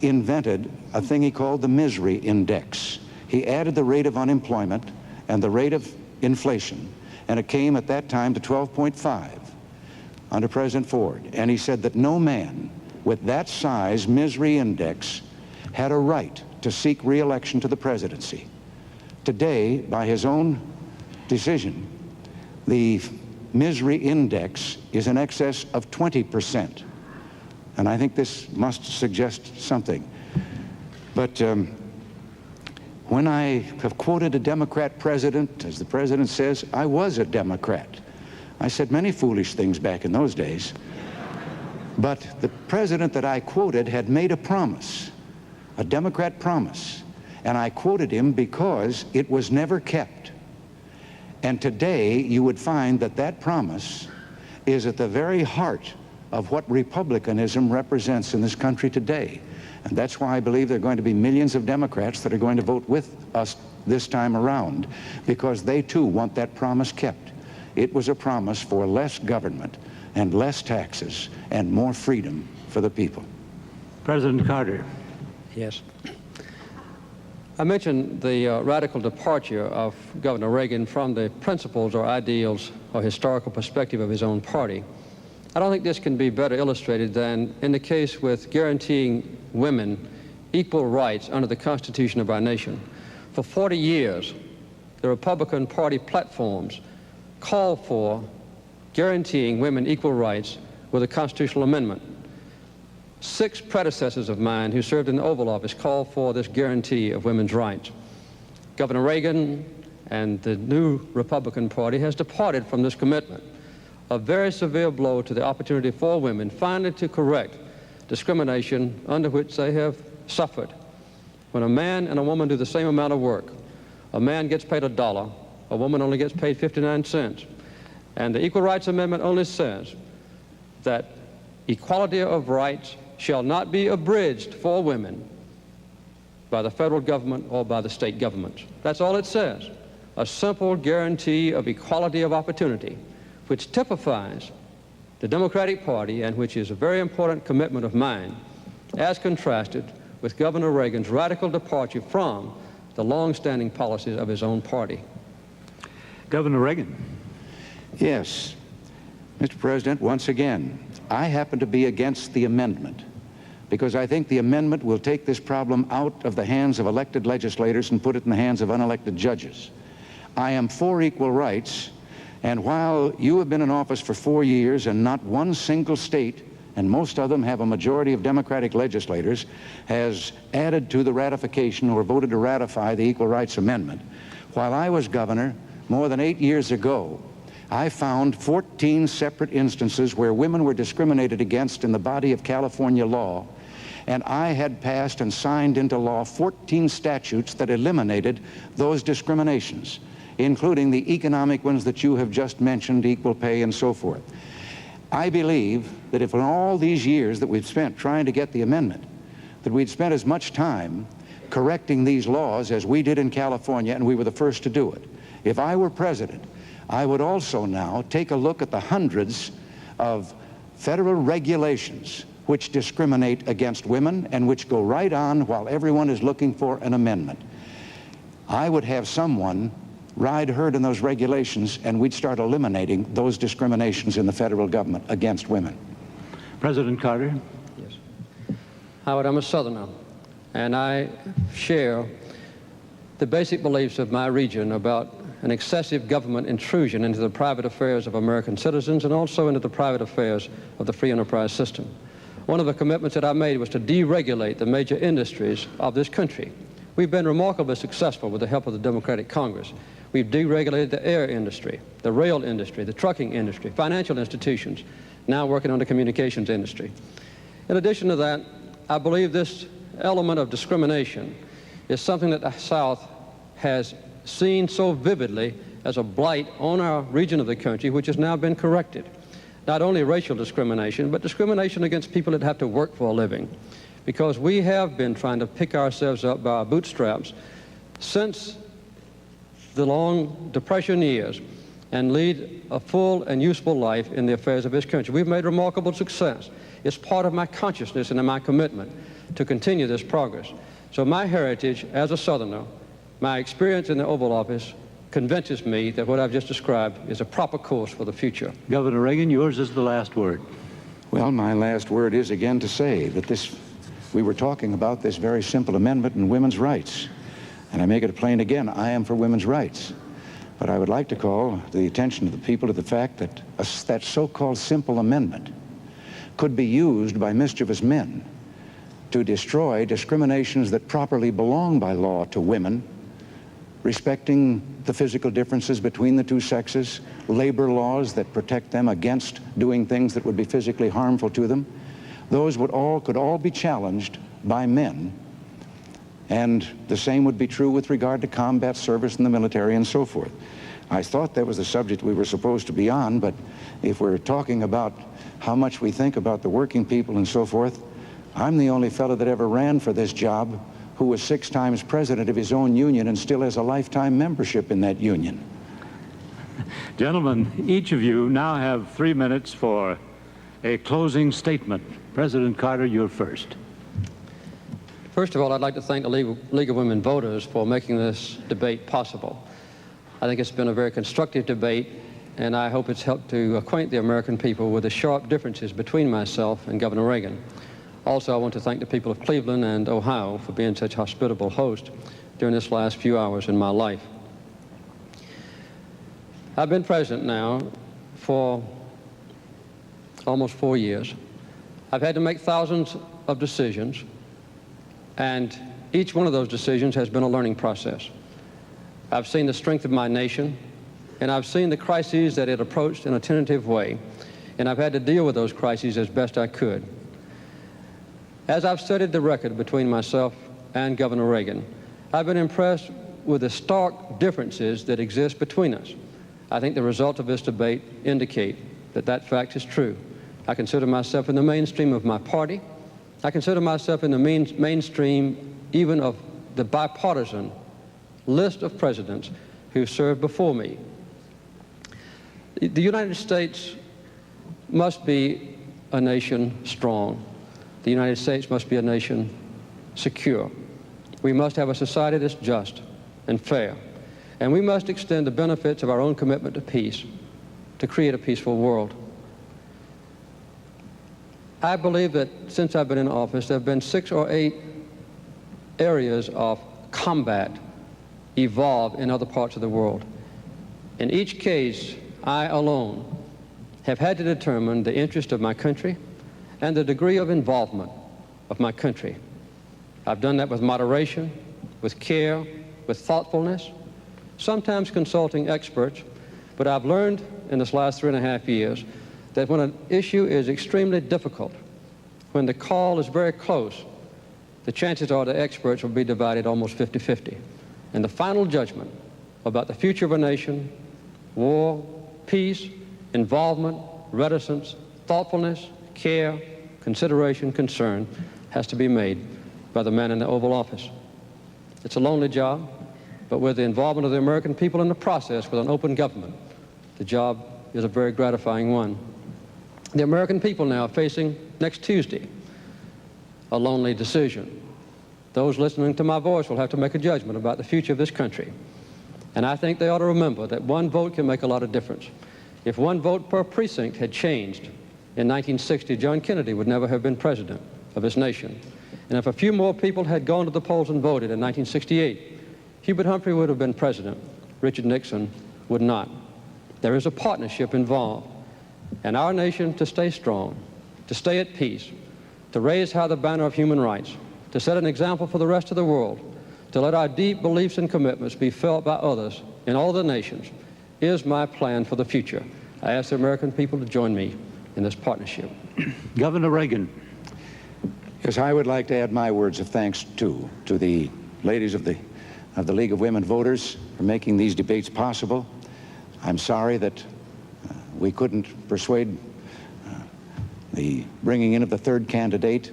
invented a thing he called the misery index. He added the rate of unemployment and the rate of inflation, and it came at that time to 12.5 under President Ford. And he said that no man with that size misery index had a right to seek re-election to the presidency. Today, by his own decision, the misery index is in excess of 20%. And I think this must suggest something. But when I have quoted a Democrat president, as the president says, I was a Democrat. I said many foolish things back in those days. But the president that I quoted had made a promise, a Democrat promise, and I quoted him because it was never kept. And today you would find that that promise is at the very heart of what republicanism represents in this country today. And that's why I believe there are going to be millions of Democrats that are going to vote with us this time around, because they too want that promise kept. It was a promise for less government and less taxes and more freedom for the people. President Carter. Yes. I mentioned the radical departure of Governor Reagan from the principles or ideals or historical perspective of his own party. I don't think this can be better illustrated than in the case with guaranteeing women equal rights under the Constitution of our nation. For 40 years, the Republican Party platforms called for guaranteeing women equal rights with a constitutional amendment. 6 predecessors of mine who served in the Oval Office called for this guarantee of women's rights. Governor Reagan and the new Republican Party has departed from this commitment. A very severe blow to the opportunity for women finally to correct discrimination under which they have suffered. When a man and a woman do the same amount of work, a man gets paid $1, a woman only gets paid 59 cents. And the Equal Rights Amendment only says that equality of rights shall not be abridged for women by the federal government or by the state governments. That's all it says. A simple guarantee of equality of opportunity, which typifies the Democratic Party and which is a very important commitment of mine, as contrasted with Governor Reagan's radical departure from the long-standing policies of his own party. Governor Reagan. Yes, Mr. President, once again, I happen to be against the amendment because I think the amendment will take this problem out of the hands of elected legislators and put it in the hands of unelected judges. I am for equal rights, and while you have been in office for 4 years and not one single state, and most of them have a majority of Democratic legislators, has added to the ratification or voted to ratify the Equal Rights Amendment, while I was governor more than 8 years ago, I found 14 separate instances where women were discriminated against in the body of California law, and I had passed and signed into law 14 statutes that eliminated those discriminations, including the economic ones that you have just mentioned, equal pay and so forth. I believe that if in all these years that we've spent trying to get the amendment, that we'd spent as much time correcting these laws as we did in California, and we were the first to do it. If I were president, I would also now take a look at the hundreds of federal regulations which discriminate against women and which go right on while everyone is looking for an amendment. I would have someone ride herd in those regulations, and we'd start eliminating those discriminations in the federal government against women. President Carter. Yes. Howard, I'm a Southerner, and I share the basic beliefs of my region about an excessive government intrusion into the private affairs of American citizens and also into the private affairs of the free enterprise system. One of the commitments that I made was to deregulate the major industries of this country. We've been remarkably successful with the help of the Democratic Congress. We've deregulated the air industry, the rail industry, the trucking industry, financial institutions, now working on the communications industry. In addition to that, I believe this element of discrimination is something that the South has seen so vividly as a blight on our region of the country, which has now been corrected. Not only racial discrimination, but discrimination against people that have to work for a living. Because we have been trying to pick ourselves up by our bootstraps since the long Depression years and lead a full and useful life in the affairs of this country. We've made remarkable success. It's part of my consciousness and in my commitment to continue this progress. So my heritage as a Southerner, my experience in the Oval Office, convinces me that what I've just described is a proper course for the future. Governor Reagan, yours is the last word. Well, my last word is again to say that we were talking about this very simple amendment in women's rights. And I make it plain again, I am for women's rights. But I would like to call the attention of the people to the fact that that so-called simple amendment could be used by mischievous men to destroy discriminations that properly belong by law to women, respecting the physical differences between the two sexes, labor laws that protect them against doing things that would be physically harmful to them. Those could all be challenged by men. And the same would be true with regard to combat service in the military and so forth. I thought that was the subject we were supposed to be on, but if we're talking about how much we think about the working people and so forth, I'm the only fellow that ever ran for this job who was 6 times president of his own union and still has a lifetime membership in that union. Gentlemen, each of you now have 3 minutes for a closing statement. President Carter, you're first. First of all, I'd like to thank the League of Women Voters for making this debate possible. I think it's been a very constructive debate, and I hope it's helped to acquaint the American people with the sharp differences between myself and Governor Reagan. Also, I want to thank the people of Cleveland and Ohio for being such hospitable hosts during this last few hours in my life. I've been president now for almost 4 years. I've had to make thousands of decisions, and each one of those decisions has been a learning process. I've seen the strength of my nation, and I've seen the crises that it approached in a tentative way, and I've had to deal with those crises as best I could. As I've studied the record between myself and Governor Reagan, I've been impressed with the stark differences that exist between us. I think the results of this debate indicate that that fact is true. I consider myself in the mainstream of my party. I consider myself in the mainstream even of the bipartisan list of presidents who served before me. The United States must be a nation strong. The United States must be a nation secure. We must have a society that's just and fair. And we must extend the benefits of our own commitment to peace to create a peaceful world. I believe that since I've been in office, there have been 6 or 8 areas of combat evolve in other parts of the world. In each case, I alone have had to determine the interest of my country and the degree of involvement of my country. I've done that with moderation, with care, with thoughtfulness, sometimes consulting experts, but I've learned in this last 3.5 years that when an issue is extremely difficult, when the call is very close, the chances are the experts will be divided almost 50-50. And the final judgment about the future of a nation, war, peace, involvement, reticence, thoughtfulness, care, consideration, concern, has to be made by the man in the Oval Office. It's a lonely job, but with the involvement of the American people in the process, with an open government, The job is a very gratifying one. The American people now are facing, next Tuesday, a lonely decision. Those listening to my voice will have to make a judgment about the future of this country. And I think they ought to remember that one vote can make a lot of difference. If one vote per precinct had changed in 1960, John Kennedy would never have been president of this nation. And if a few more people had gone to the polls and voted in 1968, Hubert Humphrey would have been president. Richard Nixon would not. There is a partnership involved. And our nation, to stay strong, to stay at peace, to raise high the banner of human rights, to set an example for the rest of the world, to let our deep beliefs and commitments be felt by others in all the nations, is my plan for the future. I ask the American people to join me in this partnership. Governor Reagan. Yes, I would like to add my words of thanks, too, to the ladies of the League of Women Voters for making these debates possible. I'm sorry that we couldn't persuade the bringing in of the third candidate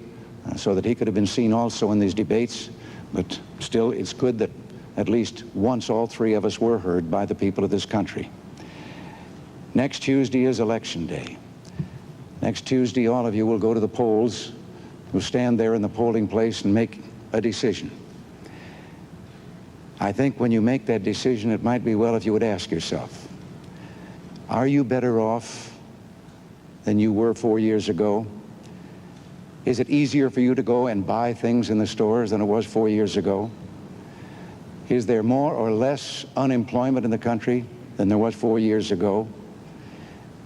so that he could have been seen also in these debates, but still it's good that at least once all three of us were heard by the people of this country. Next Tuesday is Election Day. Next Tuesday, all of you will go to the polls, will stand there in the polling place and make a decision. I think when you make that decision, it might be well if you would ask yourself, are you better off than you were 4 years ago? Is it easier for you to go and buy things in the stores than it was 4 years ago? Is there more or less unemployment in the country than there was 4 years ago?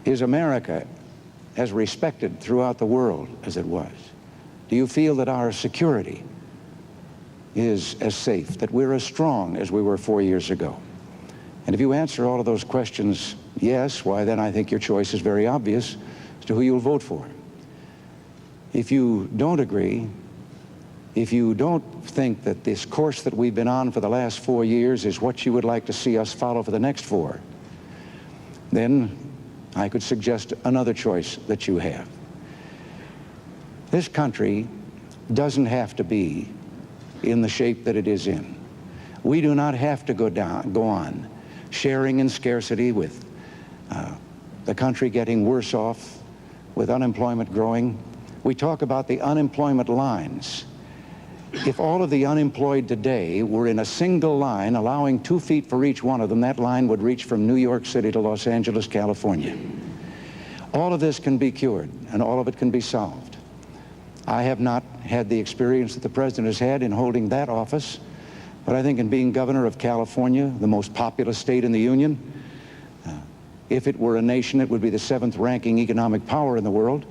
Is America as respected throughout the world as it was? Do you feel that our security is as safe, that we're as strong as we were 4 years ago? And if you answer all of those questions yes, why then I think your choice is very obvious as to who you'll vote for. If you don't agree, if you don't think that this course that we've been on for the last 4 years is what you would like to see us follow for the next 4, then I could suggest another choice that you have. This country doesn't have to be in the shape that it is in. We do not have to go on sharing in scarcity with the country getting worse off, with unemployment growing. We talk about the unemployment lines. If all of the unemployed today were in a single line, allowing 2 feet for each one of them, that line would reach from New York City to Los Angeles, California. All of this can be cured, and all of it can be solved. I have not had the experience that the President has had in holding that office, but I think in being governor of California, the most populous state in the Union, if it were a nation, it would be the 7th ranking economic power in the world.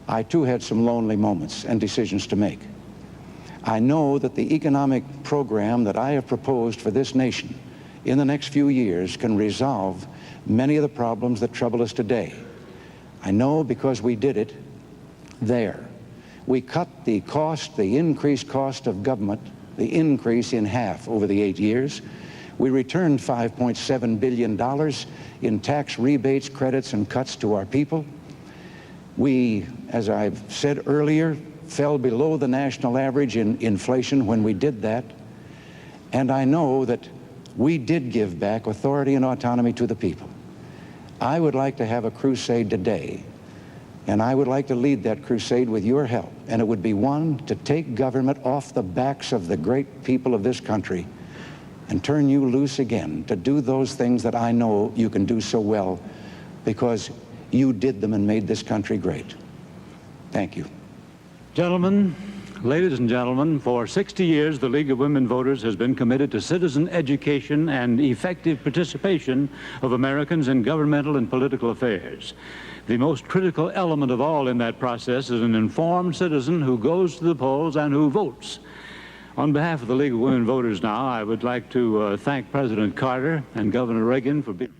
I too had some lonely moments and decisions to make. I know that the economic program that I have proposed for this nation in the next few years can resolve many of the problems that trouble us today. I know because we did it there. We cut the cost, the increased cost of government, the increase in half over the 8 years. We returned $5.7 billion in tax rebates, credits, and cuts to our people. We, as I've said earlier, fell below the national average in inflation when we did that. And I know that we did give back authority and autonomy to the people. I would like to have a crusade today, and I would like to lead that crusade with your help. And it would be one to take government off the backs of the great people of this country and turn you loose again to do those things that I know you can do so well because you did them and made this country great. Thank you. Gentlemen, ladies and gentlemen, for 60 years, the League of Women Voters has been committed to citizen education and effective participation of Americans in governmental and political affairs. The most critical element of all in that process is an informed citizen who goes to the polls and who votes. On behalf of the League of Women Voters now, I would like to thank President Carter and Governor Reagan for being